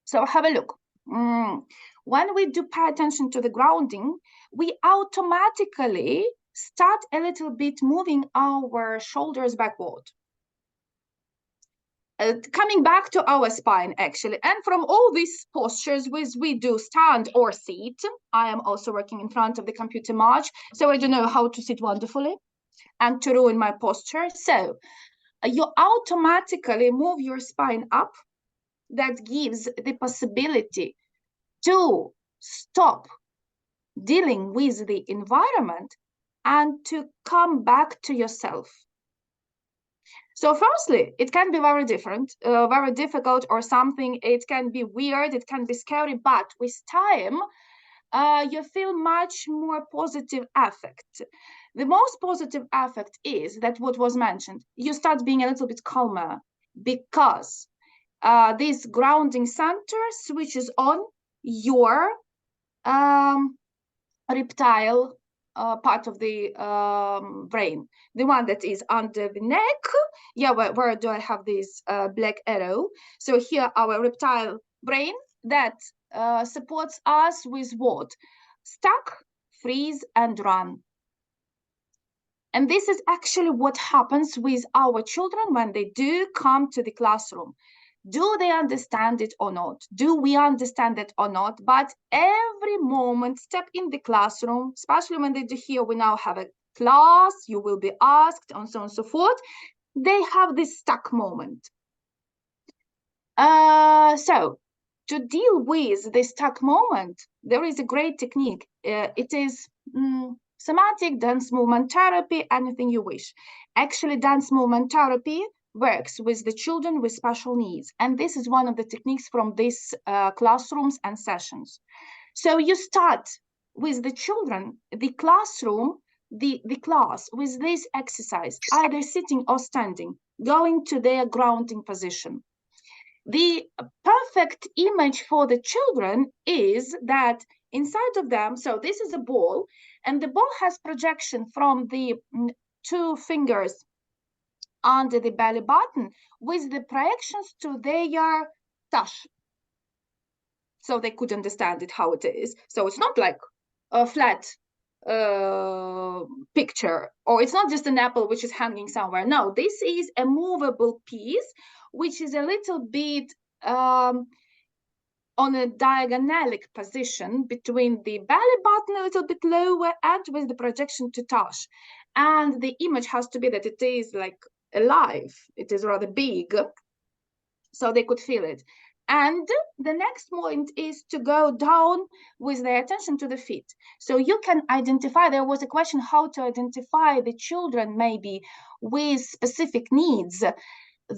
So have a look. When we do pay attention to the grounding, we automatically start a little bit moving our shoulders backward. Coming back to our spine, actually, and from all these postures we do stand or sit. I am also working in front of the computer much, so I don't know how to sit wonderfully and to ruin my posture. So you automatically move your spine up. That gives the possibility to stop dealing with the environment and to come back to yourself. So firstly, it can be very different, very difficult or something. It can be weird, it can be scary, but with time, you feel much more positive affect. The most positive affect is that what was mentioned, you start being a little bit calmer because this grounding center switches on your reptile part of the brain, the one that is under the neck. Yeah, where do I have this black arrow? So here our reptile brain that supports us with what? Stuck, freeze, and run. And this is actually what happens with our children when they do come to the classroom. Do they understand it or not? Do we understand it or not? But every moment, step in the classroom, especially when they do here, we now have a class, you will be asked, and so on and so forth. They have this stuck moment. So to deal with this stuck moment, there is a great technique. It is somatic dance movement therapy, anything you wish. Actually, dance movement therapy works with the children with special needs. And this is one of the techniques from these classrooms and sessions. So you start with the children, the classroom, the class with this exercise, either sitting or standing, going to their grounding position. The perfect image for the children is that inside of them, so this is a ball, and the ball has projection from the 2 fingers under the belly button with the projections to their tush. So they could understand it how it is. So it's not like a flat picture, or it's not just an apple which is hanging somewhere. No, this is a movable piece which is a little bit on a diagonalic position between the belly button, a little bit lower, and with the projection to touch. And the image has to be that it is like alive, it is rather big, so they could feel it. And the next point is to go down with their attention to the feet. So you can identify, there was a question how to identify the children maybe with specific needs.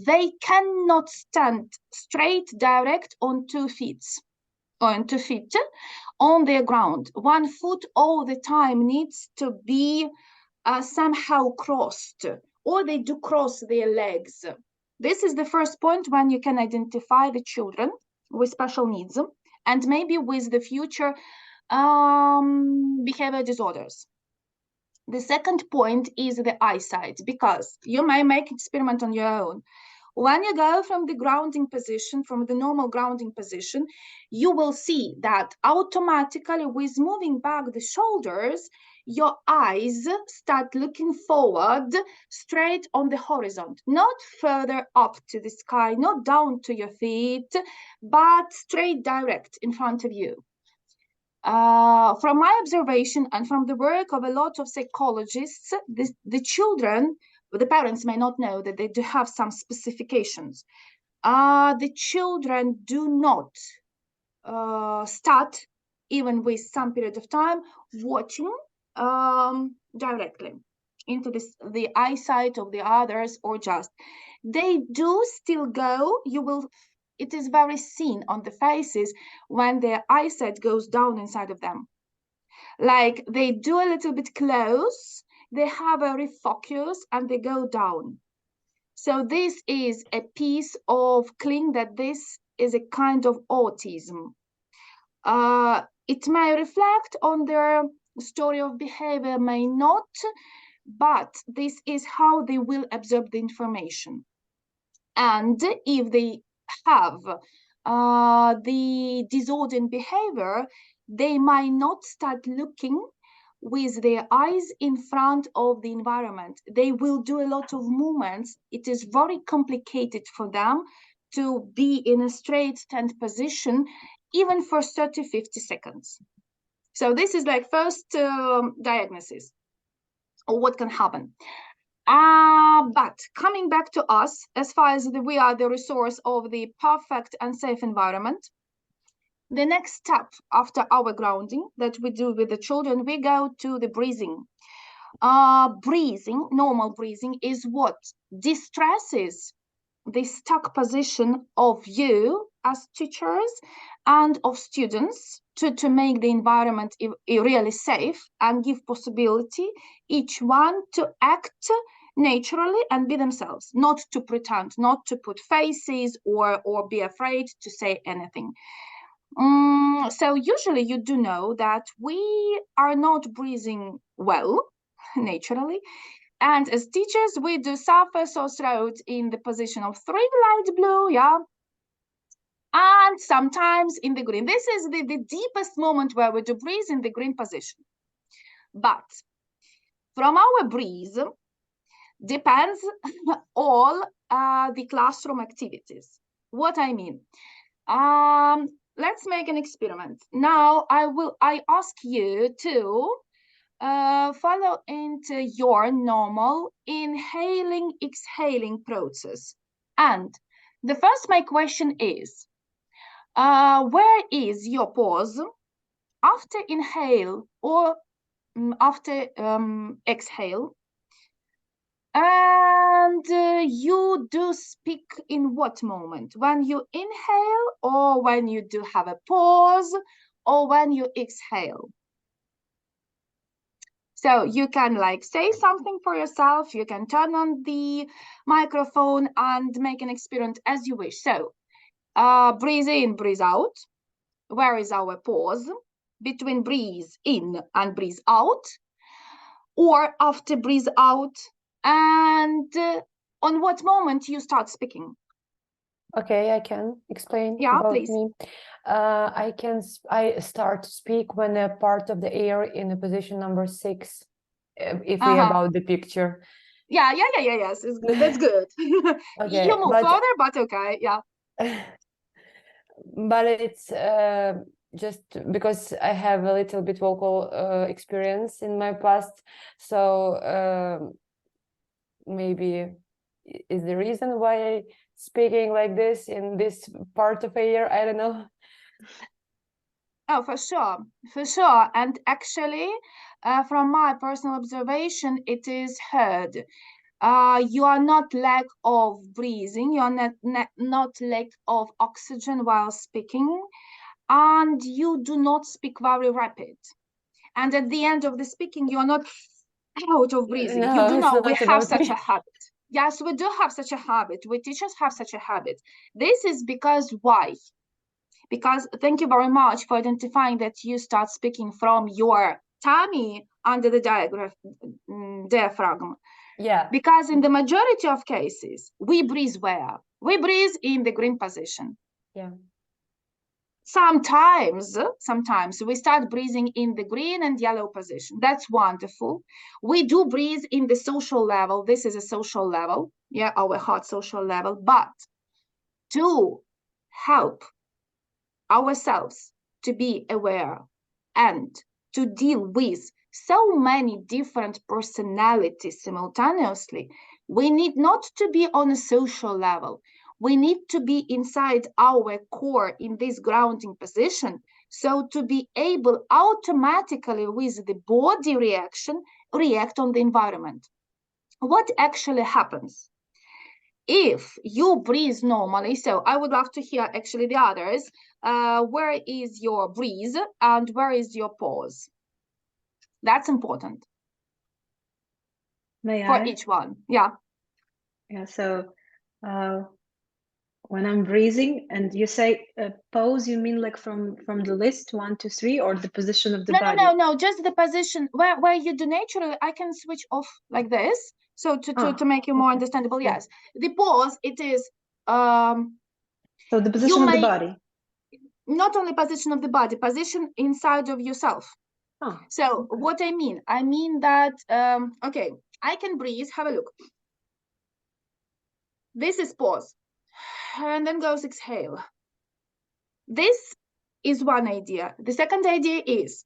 They cannot stand straight direct on 2 feet on their ground. 1 foot all the time needs to be somehow crossed, or they do cross their legs. This is the first point when you can identify the children with special needs and maybe with the future behavior disorders. The second point is the eyesight, because you may make experiment on your own. When you go from the grounding position, from the normal grounding position, you will see that automatically with moving back the shoulders, your eyes start looking forward straight on the horizon, not further up to the sky, not down to your feet, but straight direct in front of you. From my observation and from the work of a lot of psychologists, the children, the parents may not know that they do have some specifications. The children do not start, even with some period of time, watching directly into the eyesight of the others, or just. They do still go, it is very seen on the faces when their eyesight goes down inside of them. Like they do a little bit close, they have a refocus and they go down. So this is a piece of clue that this is a kind of autism. It may reflect on their story of behavior, may not, but this is how they will absorb the information. And if they have the disorder in behavior, they might not start looking with their eyes in front of the environment. They will do a lot of movements. It is very complicated for them to be in a straight stand position, even for 30-50 seconds. So this is like first diagnosis of what can happen. But coming back to us, as far as we are the resource of the perfect and safe environment, the next step after our grounding that we do with the children, we go to the breathing. Breathing, normal breathing, is what distresses the stuck position of you as teachers and of students to make the environment really safe and give possibility each one to act naturally and be themselves, not to pretend, not to put faces or be afraid to say anything. So usually you do know that we are not breathing well naturally, and as teachers we do suffer sore throat in the position of 3 light blue, yeah, and sometimes in the green. This is the deepest moment where we do breathe in the green position. But from our breathe depends all the classroom activities. What I mean, let's make an experiment. Now I ask you to follow into your normal inhaling, exhaling process. And the first my question is, where is your pause after inhale or after exhale? And you do speak in what moment? When you inhale, or when you do have a pause, or when you exhale? So you can like say something for yourself, you can turn on the microphone and make an experiment as you wish. So breathe in, breathe out. Where is our pause between breathe in and breathe out, or after breathe out? And on what moment you start speaking? Okay, I can explain Yeah, about please. me. I start to speak when a part of the air in the position number 6, if we about the picture. Yeah, yes, that's good. Okay, You move further, but okay, yeah. But it's just because I have a little bit vocal experience in my past, so maybe is the reason why speaking like this in this part of a year, I don't know. Oh, for sure. And actually, from my personal observation, it is heard. You are not lack of breathing, you are not lack of oxygen while speaking, and you do not speak very rapid. And at the end of the speaking, you are not out of breathing. No, You do it's know we not have about such me. a habit. Yes, we do have such a habit. We teachers have such a habit. This is because why? Because thank you very much for identifying that you start speaking from your tummy under the diaphragm. Yeah. Because in the majority of cases, we breathe where? We breathe in the green position. Yeah. Sometimes we start breathing in the green and yellow position. That's wonderful. We do breathe in the social level. This is a social level, yeah, our heart social level. But to help ourselves to be aware and to deal with so many different personalities simultaneously, we need not to be on a social level. We need to be inside our core in this grounding position, so to be able automatically with the body reaction, react on the environment. What actually happens? If you breathe normally, so I would love to hear actually the others, where is your breathe and where is your pause? That's important. May for I? each one. Yeah. Yeah, so when I'm breathing and you say pose, you mean like from the list 1 to 3 or the position of the body? No, just the position where you do naturally. I can switch off like this, so to make you more understandable. Yeah. Yes, the pause, it is so the position of the body, not only position of the body, position inside of yourself. So what I mean that okay, I can breathe. Have a look. This is pause, and then goes exhale. This is one idea. The second idea is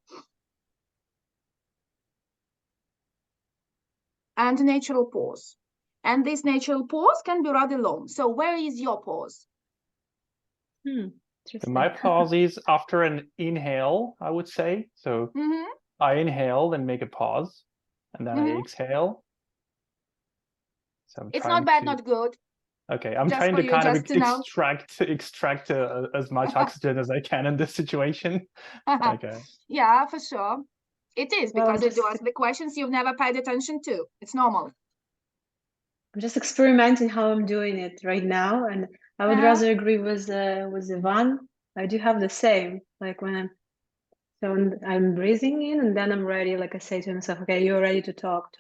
and natural pause. And this natural pause can be rather long. So where is your pause? My pause is after an inhale, I would say. So I inhale and make a pause, and then I exhale. So I'm it's not bad, not good. Okay, I'm just trying to kind of extract as much oxygen as I can in this situation. Okay. Yeah, for sure. It is because you do ask the questions you've never paid attention to. It's normal. I'm just experimenting how I'm doing it right now, and I would rather agree with Ivan. I do have the same, like when I'm breathing in, and then I'm ready. Like I say to myself, okay, you're ready to talk.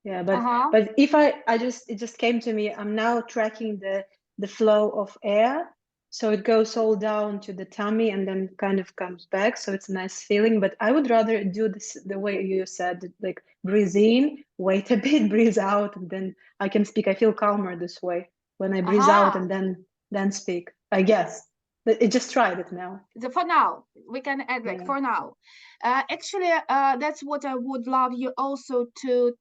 Yeah, but if it just came to me. I'm now tracking the flow of air, so it goes all down to the tummy and then kind of comes back. So it's a nice feeling. But I would rather do this the way you said, like breathe in, wait a bit, breathe out, and then I can speak. I feel calmer this way when I breathe out and then speak. I guess. But it just tried it now. For now, we can add like for now. Actually, that's what I would love you also to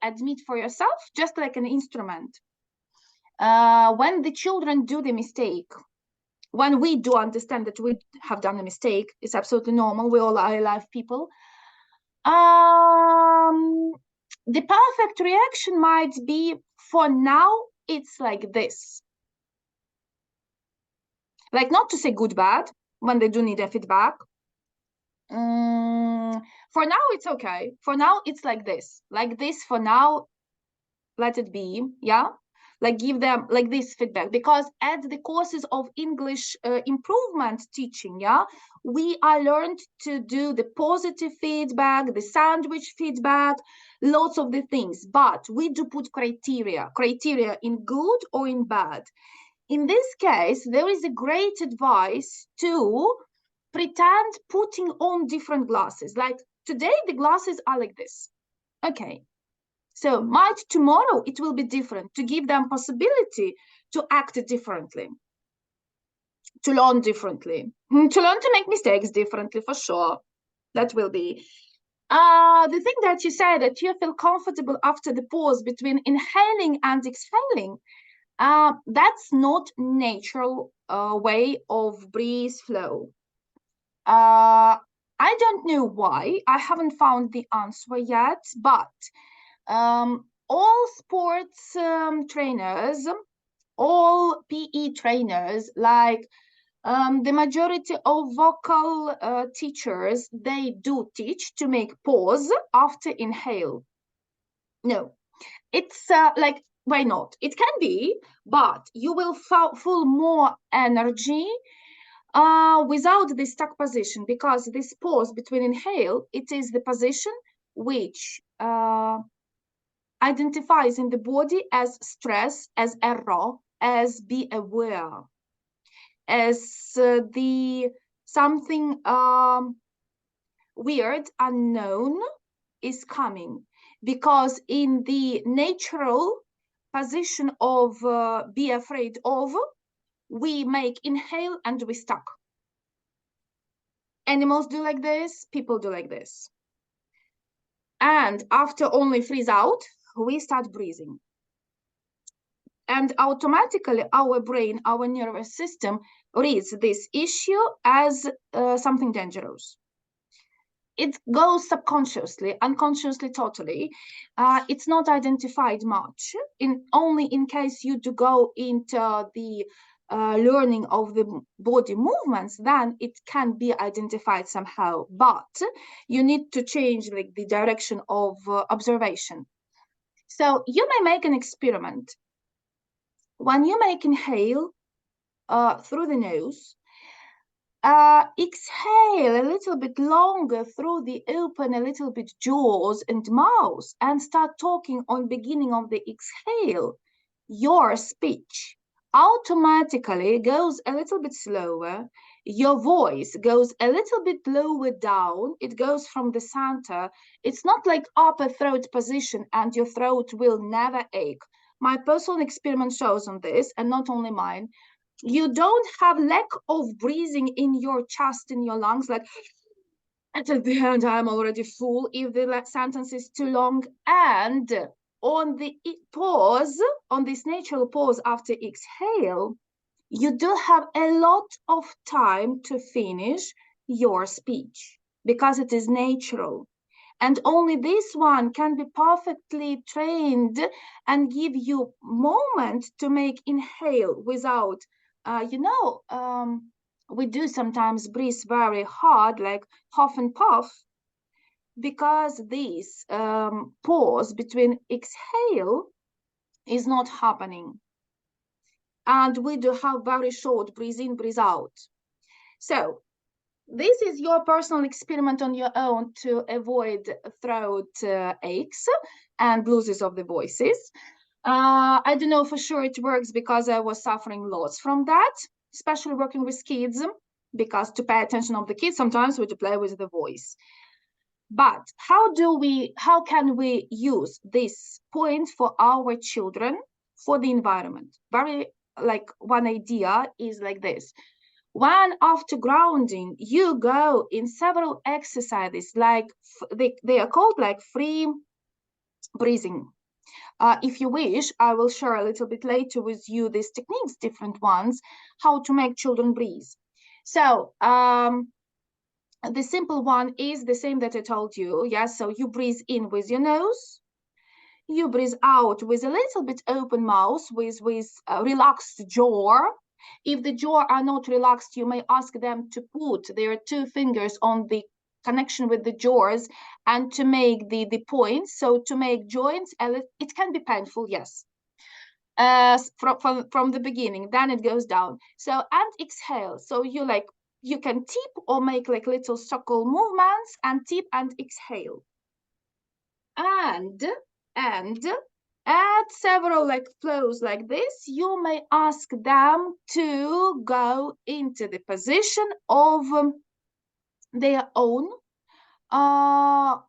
admit for yourself, just like an instrument. When the children do the mistake, when we do understand that we have done a mistake, it's absolutely normal. We all are alive people. The perfect reaction might be, for now, it's like this. Like not to say good, bad, when they do need a feedback. For now, it's okay. For now, it's like this for now, let it be, yeah? Like give them like this feedback, because at the courses of English improvement teaching, yeah, we are learned to do the positive feedback, the sandwich feedback, lots of the things, but we do put criteria in good or in bad. in this case, there is a great advice to pretend putting on different glasses. Like today, the glasses are like this. Okay. So might tomorrow it will be different, to give them possibility to act differently, to learn differently, to learn to make mistakes differently, for sure. That will be. The thing that you say that you feel comfortable after the pause between inhaling and exhaling, that's not natural way of breathe flow. I don't know why. I haven't found the answer yet, but all sports trainers, all PE trainers, like the majority of vocal teachers, they do teach to make pause after inhale. No, it's like, why not? It can be, but you will feel more energy without the stuck position, because this pause between inhale, it is the position which identifies in the body as stress, as error, as be aware, as the something weird, unknown is coming. Because in the natural position of be afraid of, we make inhale and we stuck. Animals do like this, people do like this. And after only freeze out, we start breathing. And automatically our brain, our nervous system reads this issue as something dangerous. It goes subconsciously, unconsciously, totally. It's not identified much. Only in case you do go into the learning of the body movements, then it can be identified somehow. But you need to change like the direction of observation. So you may make an experiment. When you make inhale through the nose, exhale a little bit longer through the open a little bit jaws and mouth, and start talking on beginning of the exhale. Your speech automatically goes a little bit slower. Your voice goes a little bit lower down. It goes from the center. It's not like upper throat position and your throat will never ache. My personal experiment shows on this, and not only mine. You don't have lack of breathing in your chest, in your lungs, like at the end I'm already full if the sentence is too long. And on the pause, on this natural pause after exhale, you do have a lot of time to finish your speech because it is natural. And only this one can be perfectly trained and give you moment to make inhale without, we do sometimes breathe very hard, like huff and puff, because this pause between exhale is not happening. And we do have very short breathe in, breathe out. So this is your personal experiment on your own to avoid throat aches and losses of the voices. I don't know for sure it works because I was suffering lots from that, especially working with kids, because to pay attention of the kids, sometimes we have to play with the voice. But how can we use this point for our children, for the environment? Very like one idea is like this. When after grounding, you go in several exercises, like they are called like free breathing. If you wish, I will share a little bit later with you these techniques, different ones, how to make children breathe. So the simple one is the same that I told you. Yes, so you breathe in with your nose. You breathe out with a little bit open mouth, with relaxed jaw. If the jaw are not relaxed, you may ask them to put their 2 fingers on the connection with the jaws and to make the points. So to make joints, it can be painful, yes. From the beginning, then it goes down. So and exhale. So you can tip or make like little circle movements and tip and exhale. And At several like flows like this, you may ask them to go into the position of their own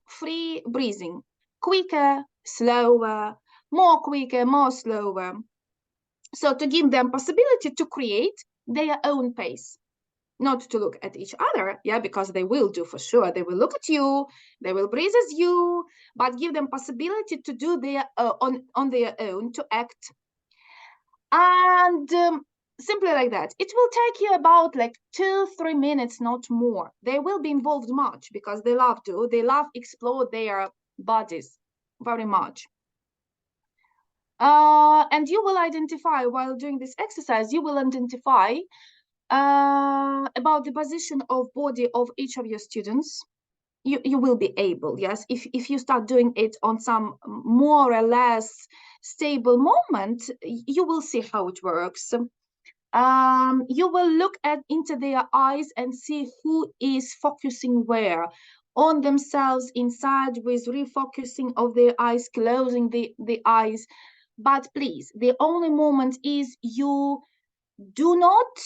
free breathing, quicker, slower, more quicker, more slower. So to give them possibility to create their own pace, not to look at each other, yeah, because they will do for sure. They will look at you, they will breathe as you, but give them possibility to do their on their own, to act. And simply like that. It will take you about like 2-3 minutes, not more. They will be involved much because they love explore their bodies very much. And you will identify while doing this exercise, you will identify about the position of body of each of your students. You will be able, yes, if you start doing it on some more or less stable moment, you will see how it works. You will look into their eyes and see who is focusing where on themselves inside, with refocusing of their eyes, closing the eyes. But please, the only moment is you do not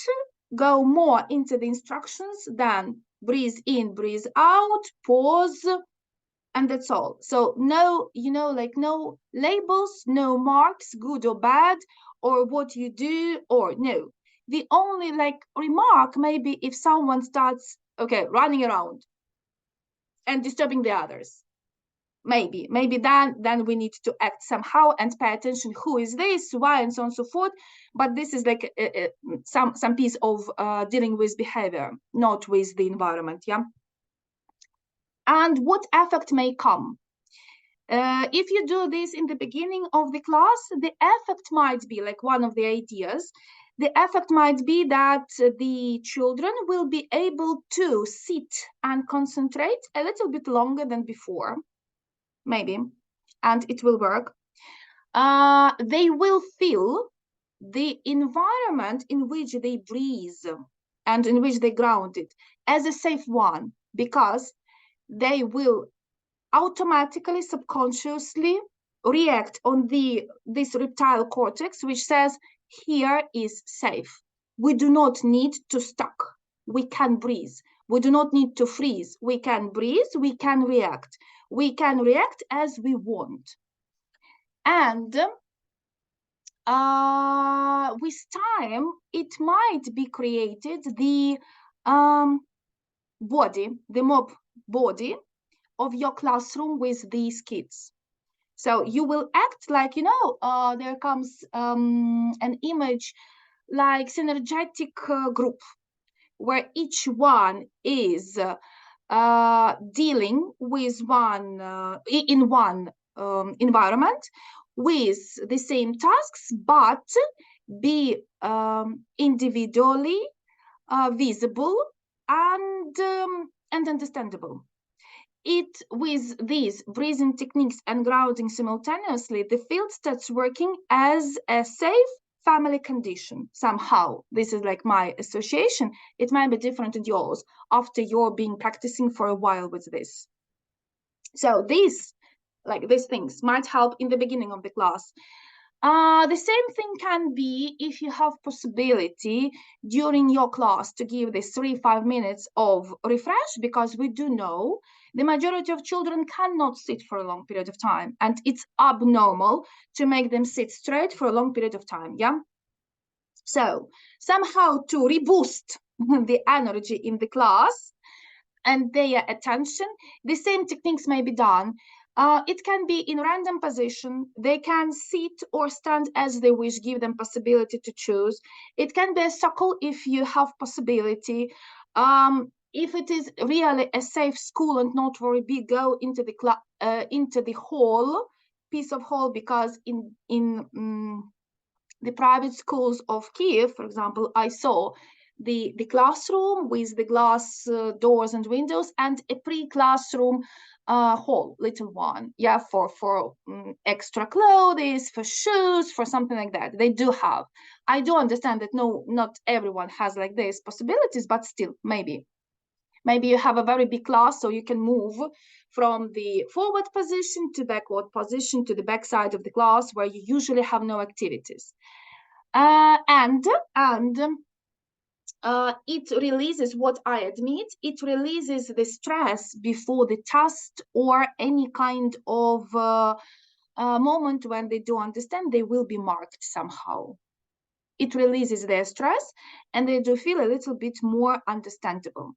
go more into the instructions than breathe in, breathe out, pause, and that's all. So no, like no labels, no marks, good or bad, or what you do, or no. The only like remark maybe if someone starts, okay, running around and disturbing the others. Maybe then we need to act somehow and pay attention, who is this, why, and so on and so forth. But this is like some piece of dealing with behavior, not with the environment, yeah. And what effect may come if you do this in the beginning of the class? The effect might be like one of the ideas. The effect might be that the children will be able to sit and concentrate a little bit longer than before, maybe, and it will work. They will feel the environment in which they breathe and in which they ground it as a safe one, because they will automatically, subconsciously react on this reptile cortex, which says, here is safe. We do not need to stuck. We can breathe. We do not need to freeze. We can breathe. We can react. We can react as we want. And with time, it might be created the body, the mob body of your classroom with these kids. So you will act like, there comes an image like synergetic group, where each one is dealing with one in one environment with the same tasks, but be individually visible and understandable. With these breathing techniques and grounding simultaneously, the field starts working as a safe family condition somehow. This is like my association. It might be different in yours after you're being practicing for a while with this. So these things might help in the beginning of the class. The same thing can be if you have possibility during your class to give this 3-5 minutes of refresh, because we do know the majority of children cannot sit for a long period of time, and it's abnormal to make them sit straight for a long period of time, yeah? So somehow to reboost the energy in the class and their attention, the same techniques may be done. It can be in random position. They can sit or stand as they wish, give them possibility to choose. It can be a circle if you have possibility. If it is really a safe school and not very big, go into the hall, piece of hall, because in the private schools of Kiev, for example, I saw the classroom with the glass doors and windows, and a pre-classroom hall, little one, yeah, for extra clothes, for shoes, for something like that. They do have. I do understand that not everyone has like these possibilities, but still, maybe Maybe you have a very big class, so you can move from the forward position to backward position to the back side of the class where you usually have no activities. It releases, what I admit, it releases the stress before the test or any kind of moment when they do understand, they will be marked somehow. It releases their stress and they do feel a little bit more understandable.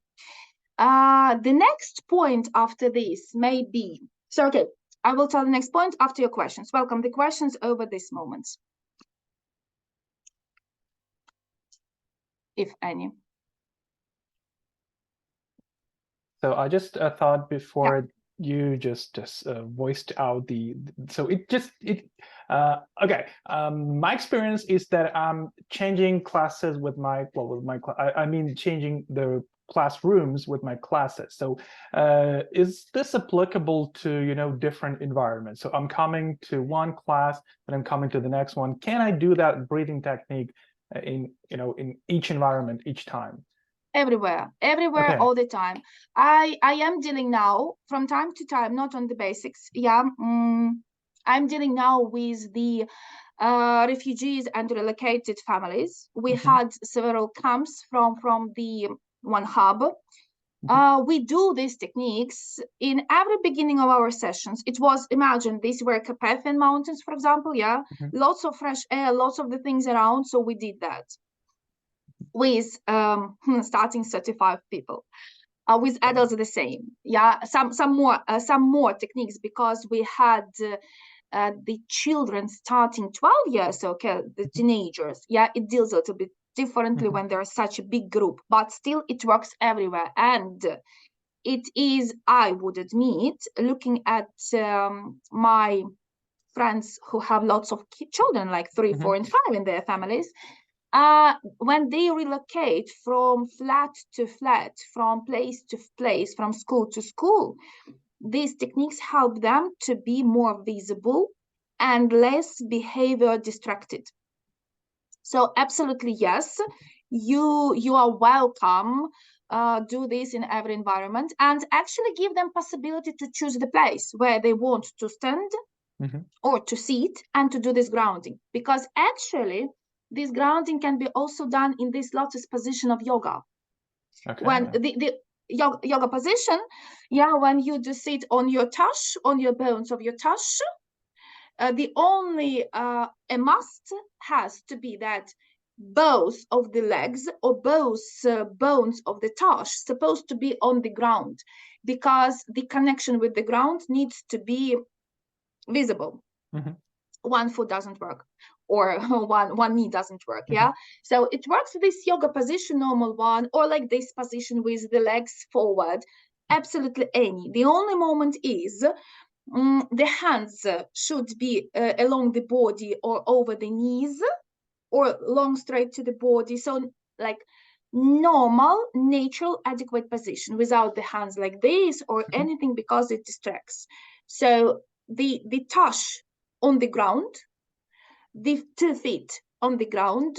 The next point after this may be, so okay, I will tell the next point after your questions. Welcome the questions over this moment, if any. So I just thought before you just voiced out so okay. My experience is that I'm changing classes with my I mean changing the classrooms with my classes. So is this applicable to different environments? So I'm coming to one class and I'm coming to the next one. Can I do that breathing technique in each environment each time? Everywhere, Okay. all the time. I am dealing now from time to time, not on the basics. Yeah, I'm dealing now with the refugees and relocated families. We had several camps from the one hub. We do these techniques in every beginning of our sessions. It was, imagine, these were Carpathian Mountains, for example. Yeah, lots of fresh air, lots of the things around. So we did that with starting 35 people. With adults the same. Yeah, some more techniques, because we had the children starting 12 years, okay, the teenagers. Yeah, it deals a little bit differently when there's such a big group, but still it works everywhere. And it is, I would admit, looking at my friends who have lots of children, like 3, 4, and 5 in their families, when they relocate from flat to flat, from place to place, from school to school, these techniques help them to be more visible and less behavior distracted. So absolutely yes, you are welcome. Do this in every environment and actually give them possibility to choose the place where they want to stand or to sit and to do this grounding, because actually this grounding can be also done in this lotus position of yoga. Okay. When the yoga position, yeah, when you just sit on your tush, on your bones of your tush, the only a must has to be that both of the legs or both bones of the tush supposed to be on the ground, because the connection with the ground needs to be visible. One foot doesn't work, or one knee doesn't work. Yeah, so it works this yoga position, normal one, or like this position with the legs forward, absolutely any. The only moment is the hands should be along the body or over the knees or long straight to the body, so like normal, natural, adequate position without the hands like this or anything, because it distracts. So the tush on the ground, the 2 feet on the ground.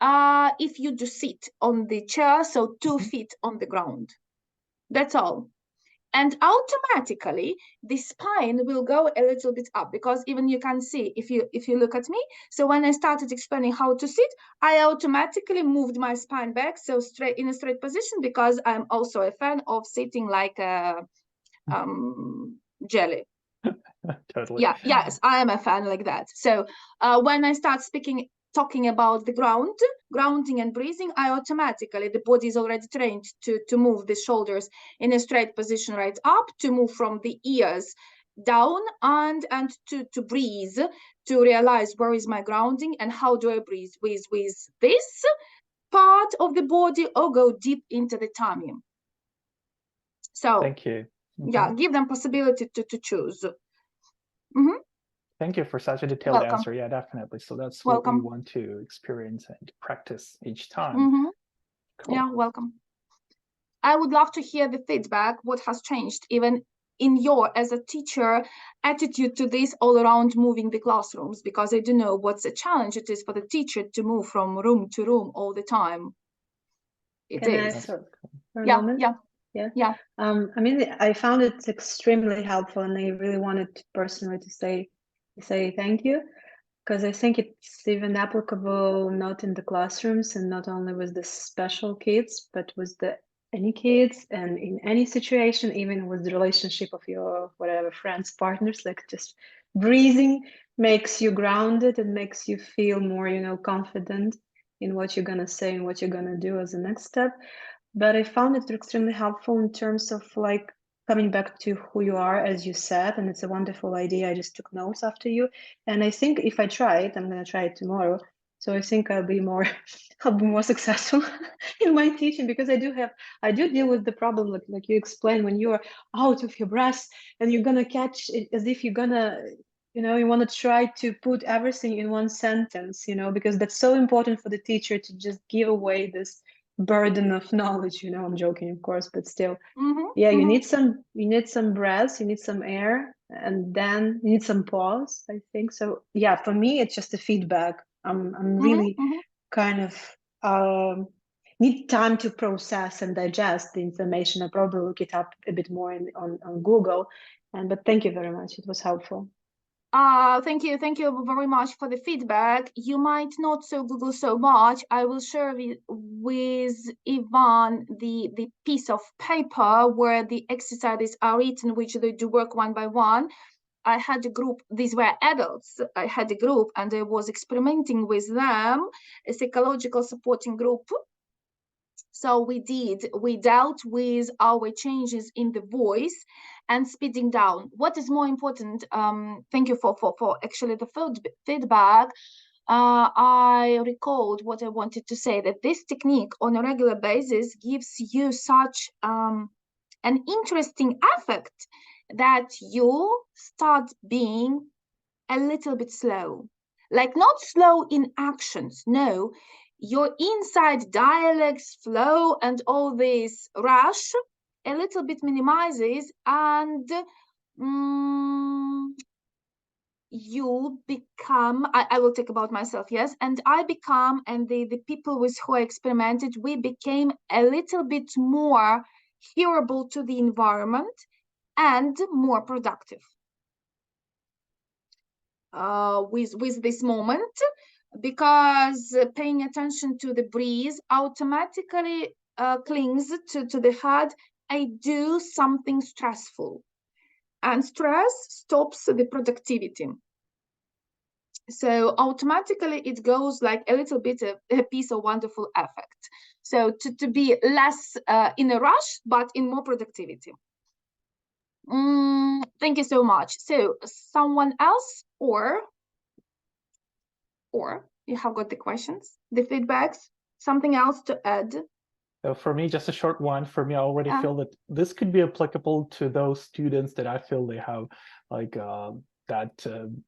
If you do sit on the chair, so 2 feet on the ground. That's all. And automatically the spine will go a little bit up, because even you can see if you look at me. So when I started explaining how to sit, I automatically moved my spine back, so straight in a straight position, because I'm also a fan of sitting like a jelly. Totally. Yeah, yes, I am a fan like that. So when I start talking about the grounding and breathing, I automatically, the body is already trained to move the shoulders in a straight position right up, to move from the ears down, and to breathe, to realize where is my grounding and how do I breathe, with this part of the body or go deep into the tummy. So thank you. Yeah, give them possibility to choose. Thank you for such a detailed answer. Yeah, definitely. So that's what we want to experience and practice each time. Cool. Yeah, welcome. I would love to hear the feedback, what has changed even in your, as a teacher, attitude to this all around moving the classrooms, because I do know what's a challenge it is for the teacher to move from room to room all the time. It is. For a moment? Yeah. Yeah. I mean, I found it extremely helpful, and I really wanted personally to say thank you, because I think it's even applicable not in the classrooms and not only with the special kids, but with any kids and in any situation, even with the relationship of your whatever friends, partners. Like, just breathing makes you grounded and makes you feel more, confident in what you're gonna say and what you're gonna do as the next step. But I found it extremely helpful in terms of like coming back to who you are, as you said, and it's a wonderful idea. I just took notes after you, and I think if I try it, I'm gonna try it tomorrow. So I think I'll be more successful in my teaching, because I do deal with the problem like you explained, when you are out of your breath and you're gonna catch it as if you're gonna, you want to try to put everything in one sentence, because that's so important for the teacher to just give away this burden of knowledge. I'm joking, of course, but still. You need some breath, you need some air, and then you need some pause, I think. So yeah, for me it's just a feedback. I'm really kind of need time to process and digest the information. I probably look it up a bit more on Google, but thank you very much, it was helpful. Thank you very much for the feedback. You might not Google so much. I will share with Ivan the piece of paper where the exercises are written, which they do work one by one. I had a group, these were adults. I had a group and I was experimenting with them, a psychological supporting group. So we dealt with our changes in the voice and speeding down. What is more important, thank you for actually the feedback. I recalled what I wanted to say, that this technique on a regular basis gives you such an interesting effect that you start being a little bit slow. Like, not slow in actions, no. Your inside dialects flow and all this rush a little bit minimizes, and you become, I will talk about myself, yes, and I become, and the people with who I experimented, we became a little bit more hearable to the environment and more productive. With this moment, because paying attention to the breeze automatically clings to the head. I do something stressful, and stress stops the productivity. So automatically it goes like a little bit of a piece of wonderful effect. So to be less in a rush, but in more productivity. Thank you so much. So someone else, or you have got the questions, the feedbacks, something else to add? So for me, just a short one. For me, I already feel that this could be applicable to those students that I feel they have like that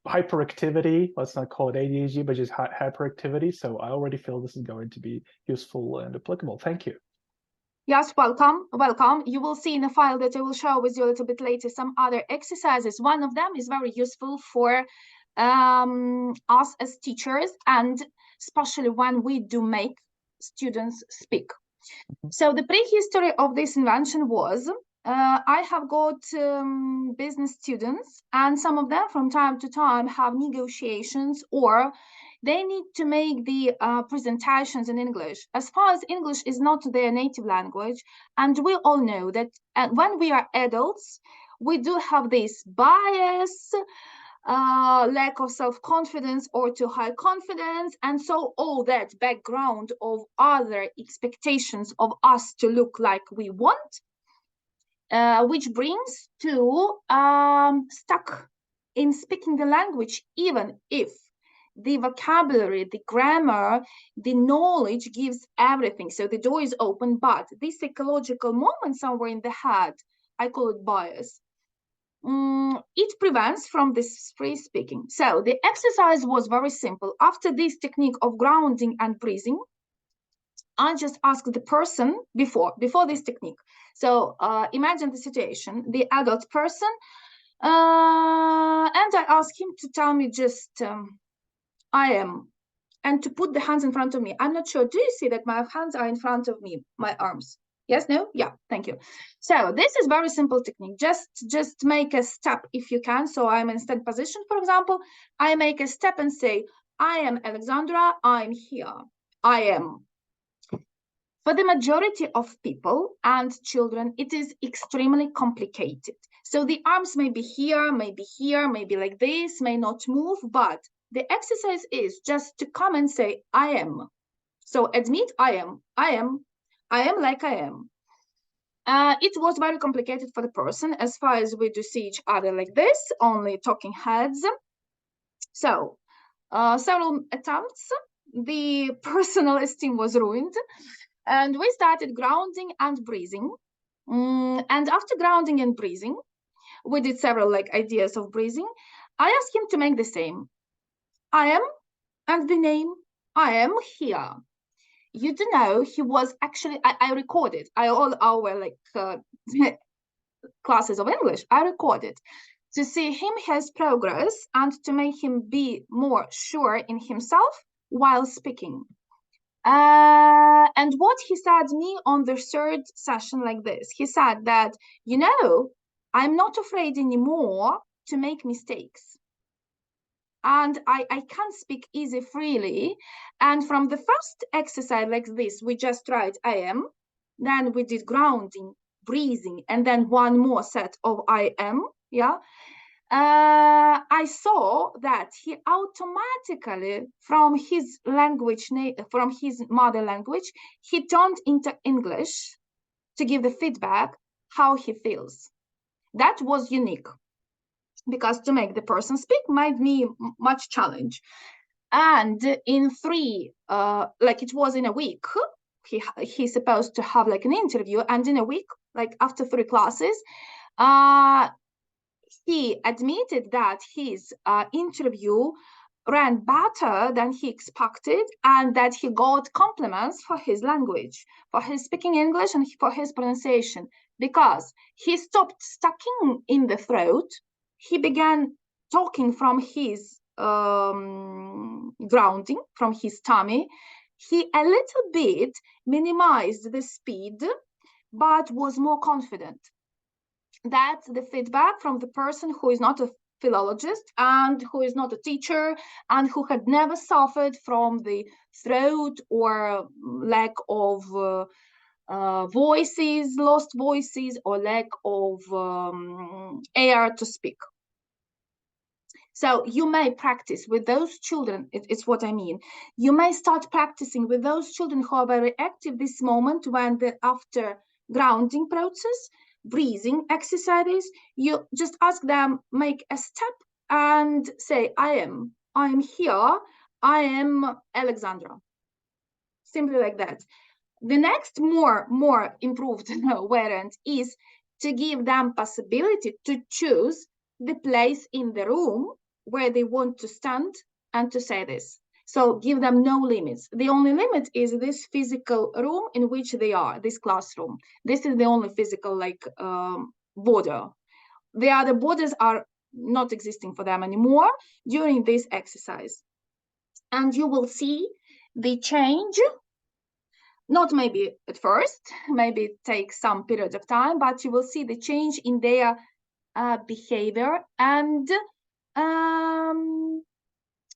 hyperactivity. Let's not call it ADHD, but just hyperactivity. So I already feel this is going to be useful and applicable. Thank you. Yes, welcome. You will see in a file that I will share with you a little bit later some other exercises. One of them is very useful for us as teachers, and especially when we do make students speak. So the prehistory of this invention was, I have got business students, and some of them from time to time have negotiations, or they need to make the presentations in English. As far as English is not their native language, and we all know that when we are adults, we do have this bias, lack of self-confidence or too high confidence, and so all that background of other expectations of us to look like we want, which brings to stuck in speaking the language, even if the vocabulary, the grammar, the knowledge gives everything. So the door is open, but this psychological moment somewhere in the head, I call it bias, it prevents from this free speaking. So the exercise was very simple. After this technique of grounding and breathing, I just asked the person before this technique. So imagine the situation, the adult person, and I asked him to tell me just, I am, and to put the hands in front of me. I'm not sure, do you see that my hands are in front of me, my arms? Yes, no? Yeah, thank you. So this is very simple technique. Just make a step if you can. So I'm in stand position, for example. I make a step and say, I am Alexandra, I'm here. I am. For the majority of people and children, it is extremely complicated. So the arms may be here, maybe like this, may not move, but the exercise is just to come and say, I am. So admit I am like I am. It was very complicated for the person as far as we do see each other like this, only talking heads. So several attempts, the personal esteem was ruined, and we started grounding and breathing. And after grounding and breathing, we did several ideas of breathing. I asked him to make the same. I am, and the name, I am here. You do know, he was actually, I recorded, all our classes of English, I recorded to see his progress and to make him be more sure in himself while speaking. And what he said me on the third session like this, he said that, you know, I'm not afraid anymore to make mistakes. And I can speak easy freely. And from the first exercise like this, we just tried I am, then we did grounding, breathing, and then one more set of I am, yeah. I saw that he automatically, from his language, from his mother language, he turned into English to give the feedback how he feels. That was unique, because to make the person speak might be much challenge. And in three, it was in a week, he's supposed to have an interview, and in a week, after 3 classes, he admitted that his interview ran better than he expected, and that he got compliments for his language, for his speaking English, and for his pronunciation, because he stopped stucking in the throat. He began talking from his grounding, from his tummy. He a little bit minimized the speed, but was more confident. That's the feedback from the person who is not a philologist and who is not a teacher and who had never suffered from the throat or lack of voices, lost voices, or lack of air to speak. So you may practice with those children, it's what I mean. You may start practicing with those children who are very active this moment, when after grounding process, breathing exercises, you just ask them, make a step and say, I'm here, I am Alexandra. Simply like that. The next more improved variant is to give them possibility to choose the place in the room where they want to stand and to say this. So give them no limits. The only limit is this physical room in which they are, this classroom. This is the only physical border. The other borders are not existing for them anymore during this exercise. And you will see the change, not maybe at first, maybe it takes some period of time, but you will see the change in their behavior and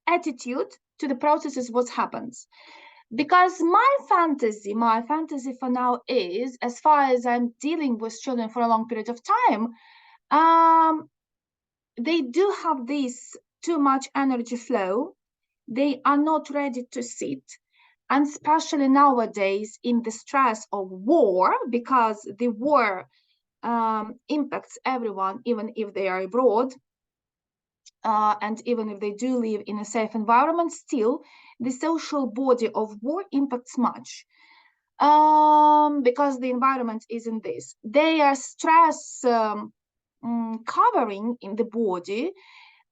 attitude to the processes, what happens. Because my fantasy for now is, as far as I'm dealing with children for a long period of time, they do have this too much energy flow. They are not ready to sit. And especially nowadays in the stress of war, because the war impacts everyone, even if they are abroad, and even if they do live in a safe environment, still the social body of war impacts much, because the environment isn't this. Their stress covering in the body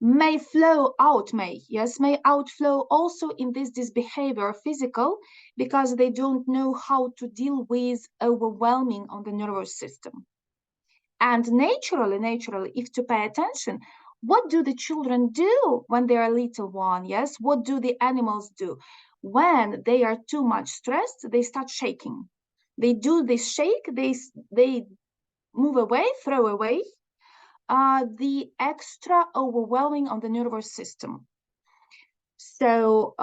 may outflow also in this disbehavior physical, because they don't know how to deal with overwhelming on the nervous system. And naturally, if to pay attention, what do the children do when they are little one? Yes, what do the animals do? When they are too much stressed, they start shaking. they do this shake, they move away, throw away the extra overwhelming on the nervous system. So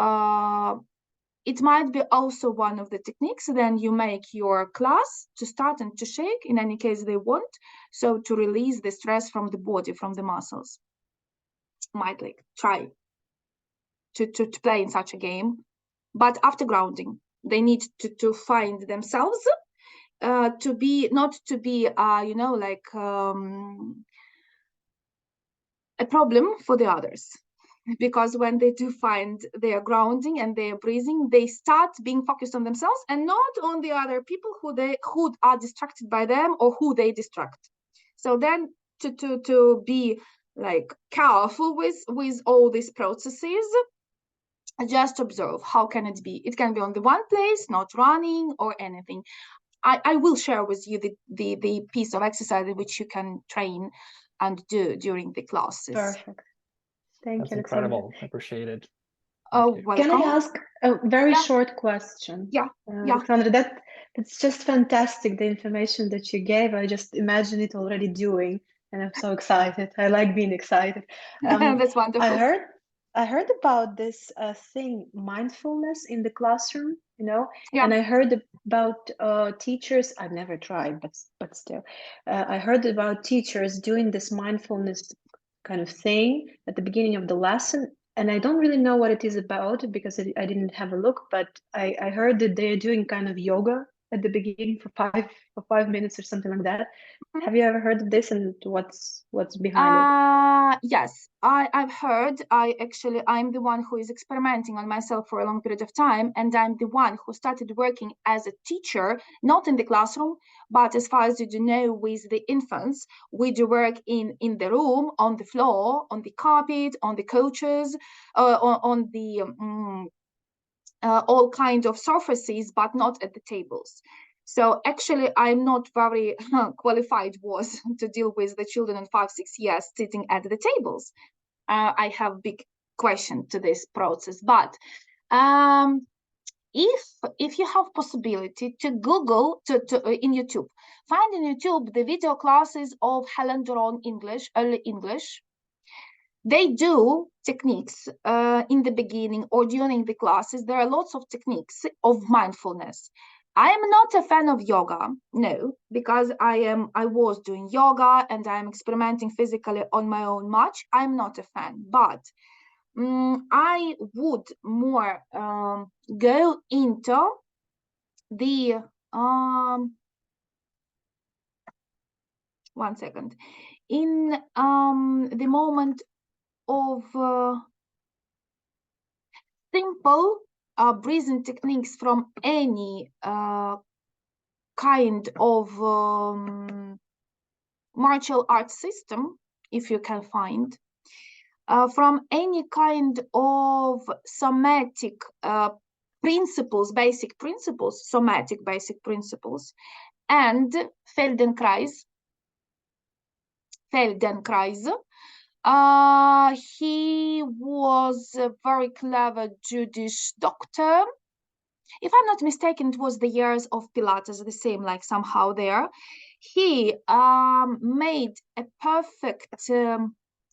it might be also one of the techniques. Then you make your class to start and to shake, in any case they want, so to release the stress from the body, from the muscles. Might like try to play in such a game, but after grounding, they need to find themselves to be, not to be, you know, like a problem for the others. Because when they do find their grounding and their breathing, they start being focused on themselves and not on the other people who are distracted by them or who they distract. So then to be like careful with all these processes, just observe how can it be. It can be on the one place, not running or anything. I will share with you the piece of exercise which you can train and do during the classes. Perfect. Thank That's you, Alexandra. incredible. I appreciate it. Oh, you. welcome. Can I ask a very short question? Yeah. Alexandra, that's just fantastic, the information that you gave. I just imagine it already doing, and I'm so excited. I like being excited. That's wonderful. I heard about this thing, mindfulness in the classroom, you know, Yeah. and I heard about teachers. I've never tried, but still, I heard about teachers doing this mindfulness kind of thing at the beginning of the lesson. And I don't really know what it is about because I didn't have a look, but I heard that they're doing kind of yoga at the beginning for 5 minutes or something like that. Mhm. Have you ever heard of this, and what's behind it? Yes, I've heard. I'm the one who is experimenting on myself for a long period of time, and I'm the one who started working as a teacher, not in the classroom, but as far as you do know, with the infants. We do work in the room, on the floor, on the carpet, on the couches, on the all kinds of surfaces, but not at the tables. So actually, I'm not very qualified was to deal with the children in 5-6 years sitting at the tables. I have big question to this process, but if you have possibility to Google in YouTube, find in YouTube the video classes of Helen Duron English, early English. They do techniques in the beginning or during the classes. There are lots of techniques of mindfulness. I am not a fan of yoga, no, because I was doing yoga and I'm experimenting physically on my own much. I'm not a fan, but I would more go into the one second, in the moment of simple breathing techniques from any kind of martial arts system, if you can find, from any kind of somatic principles, basic principles, somatic basic principles, and Feldenkrais. He was a very clever Jewish doctor. If I'm not mistaken, it was the years of Pilates, the same, like somehow there. He made a perfect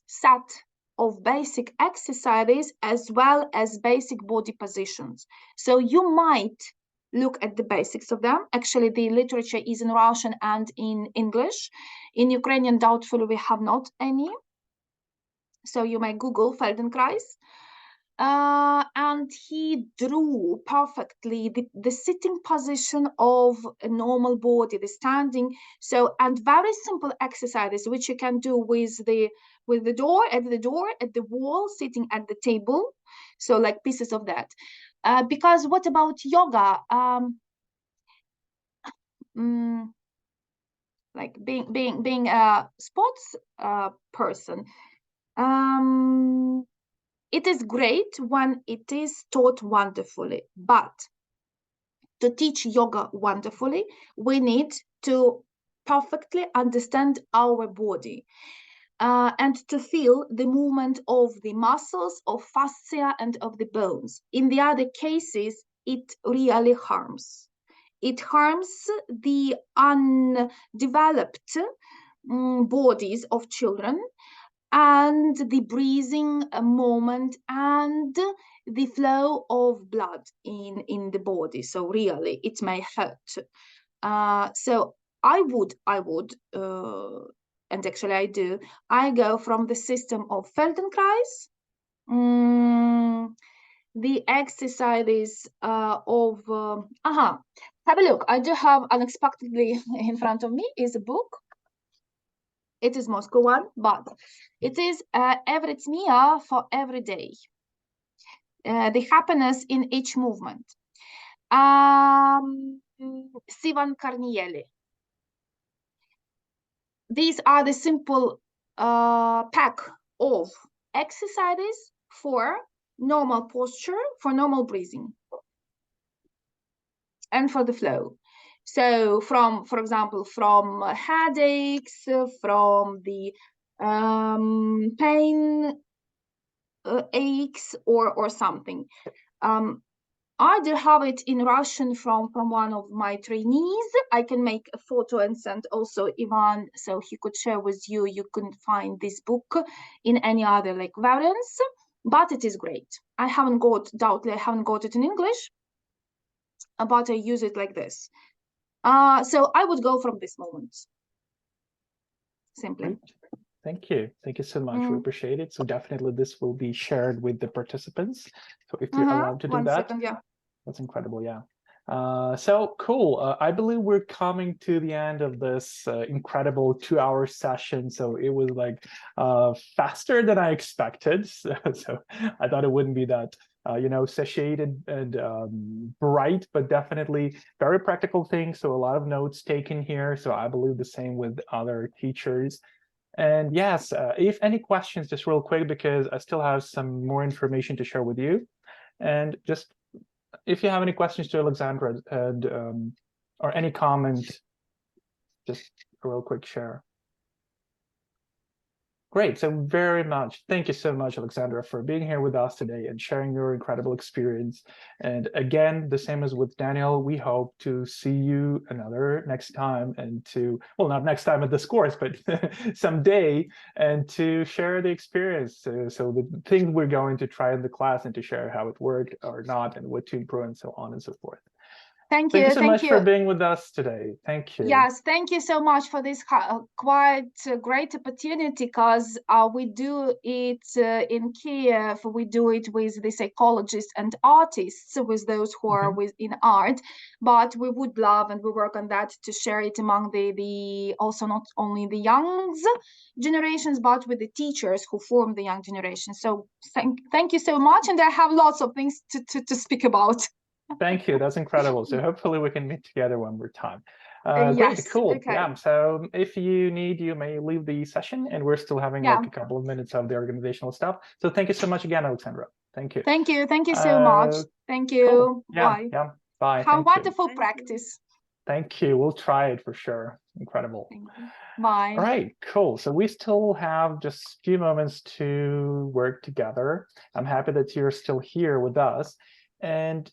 set of basic exercises as well as basic body positions. So you might look at the basics of them. Actually, the literature is in Russian and in English. In Ukrainian, doubtfully, we have not any. So you may Google Feldenkrais. And he drew perfectly the sitting position of a normal body, the standing. So, and very simple exercises which you can do with the door, at the wall, sitting at the table. So like pieces of that. Because what about yoga? Like being a sports person. It is great when it is taught wonderfully, but to teach yoga wonderfully, we need to perfectly understand our body and to feel the movement of the muscles, of fascia, and of the bones. In the other cases, it really harms. it harms the undeveloped bodies of children, and the breathing moment and the flow of blood in the body. So really, it may hurt. So I would, and actually I do, I go from the system of Feldenkrais, the exercises of, have a look. I do have unexpectedly in front of me is a book. It is Moscow one, but it is Everythmia for every day. The happiness in each movement. Sivan Carnielli. These are the simple pack of exercises for normal posture, for normal breathing, and for the flow. So from, for example, from headaches, from the pain aches or something. I do have it in Russian from one of my trainees. I can make a photo and send also Ivan, so he could share with you. You couldn't find this book in any other like variants, but it is great. I haven't got it in English, but I use it like this. So I would go from this moment. Simply. Great. Thank you. Thank you so much. We appreciate it. So definitely this will be shared with the participants. So if you're allowed to do that, second, yeah. That's incredible. Yeah. So cool. I believe we're coming to the end of this incredible 2-hour session. So it was like faster than I expected. So I thought it wouldn't be that, satiated and bright, but definitely very practical things. So a lot of notes taken here. So I believe the same with other teachers. And yes, if any questions, just real quick, because I still have some more information to share with you. And just if you have any questions to Alexandra and or any comment, just a real quick share. Great, so thank you so much, Alexandra, for being here with us today and sharing your incredible experience. And again, the same as with Daniel, we hope to see you next time, and well, not next time at this course, but someday, and to share the experience. So the things we're going to try in the class, and to share how it worked or not, and what to improve, and so on and so forth. Thank you so much for being with us today. Thank you. Yes, thank you so much for this quite great opportunity, because we do it in Kiev. We do it with the psychologists and artists, with those who are in art. But we would love, and we work on that, to share it among the also not only the young generations, but with the teachers who form the young generation. So thank you so much, and I have lots of things to speak about. Thank you. That's incredible. So hopefully we can meet together one more time. Yes, great, cool. okay. Yeah. So if you need, you may leave the session, and we're still having like a couple of minutes of the organizational stuff. So thank you so much again, Alexandra. Thank you. Thank you so much. Thank you. Cool. Yeah, Bye. Yeah. Bye. Have wonderful practice. Thank you. We'll try it for sure. Incredible. Thank you. Bye. All right, cool. So we still have just a few moments to work together. I'm happy that you're still here with us. And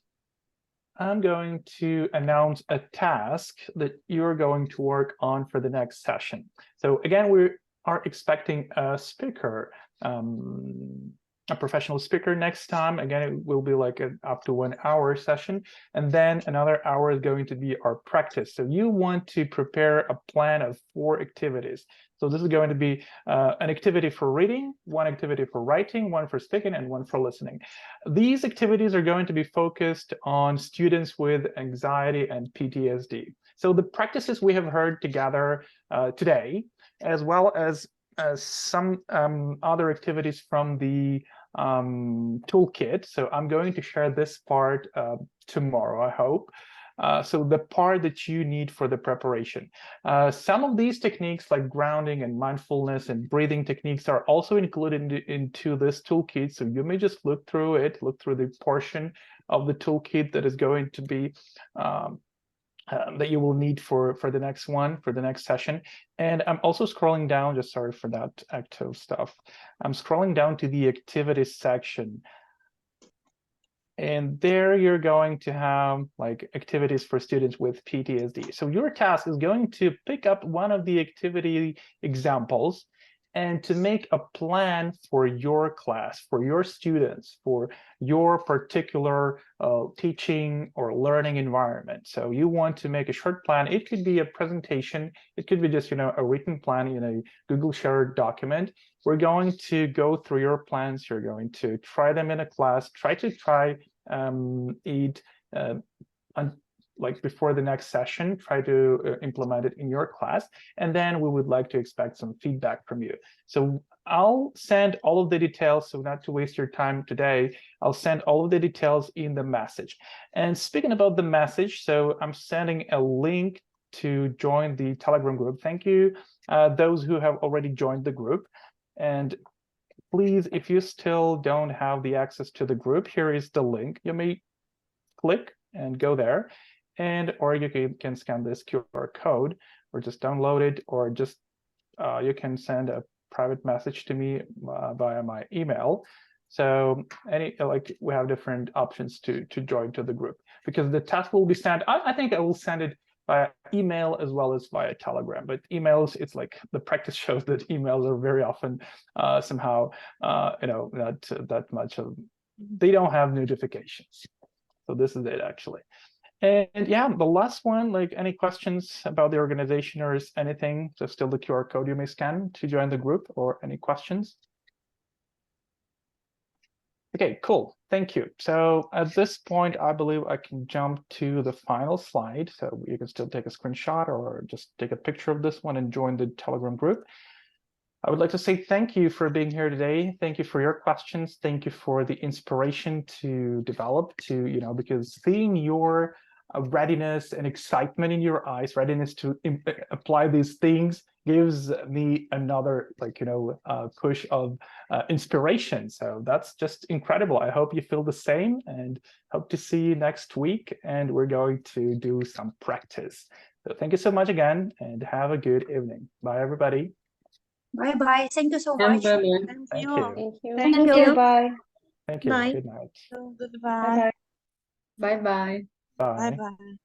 I'm going to announce a task that you're going to work on for the next session. So again, we are expecting a speaker, a professional speaker next time. Again, it will be like an up to 1 hour session. And then another hour is going to be our practice. So you want to prepare a plan of 4 activities. So this is going to be an activity for reading, 1 activity for writing, 1 for speaking, and 1 for listening. These activities are going to be focused on students with anxiety and PTSD. So the practices we have heard together today, as well as some other activities from the toolkit. So I'm going to share this part tomorrow, I hope. So the part that you need for the preparation. Some of these techniques like grounding and mindfulness and breathing techniques are also included into this toolkit. So you may just look through it, look through the portion of the toolkit that is going to be that you will need for the next one, for the next session. And I'm also scrolling down, just sorry for that active stuff. I'm scrolling down to the activities section. And there you're going to have like activities for students with PTSD. So your task is going to pick up one of the activity examples and to make a plan for your class, for your students, for your particular teaching or learning environment. So you want to make a short plan. It could be a presentation. It could be just, you know, a written plan in a Google shared document. We're going to go through your plans. You're going to try them in a class. Try it like before the next session, try to implement it in your class, and then we would like to expect some feedback from you. So I'll send all of the details, so not to waste your time today, I'll send all of the details in the message. And speaking about the message, so I'm sending a link to join the Telegram group. Thank you, those who have already joined the group. And please, if you still don't have the access to the group, here is the link. You may click and go there, and or you can scan this QR code or just download it, or just you can send a private message to me via my email. So we have different options to join to the group, because the task will be sent. I think I will send it via email as well as via Telegram. But emails, it's like the practice shows that emails are very often somehow not that much of, they don't have notifications. So this is it actually. And yeah, the last one, like any questions about the organization or anything, so still the QR code you may scan to join the group, or any questions? Okay, cool, thank you. So at this point, I believe I can jump to the final slide. So you can still take a screenshot or just take a picture of this one and join the Telegram group. I would like to say thank you for being here today. Thank you for your questions. Thank you for the inspiration to develop, because seeing your readiness and excitement in your eyes, readiness to apply these things, gives me another push of inspiration. So that's just incredible. I hope you feel the same, and hope to see you next week. And we're going to do some practice. So thank you so much again, and have a good evening. Bye, everybody. Bye-bye. Thank you so much. Bye-bye. Thank you. Thank you. Thank you. Bye. Thank you. Bye. Good night. Goodbye. Bye-bye. Bye. Bye-bye.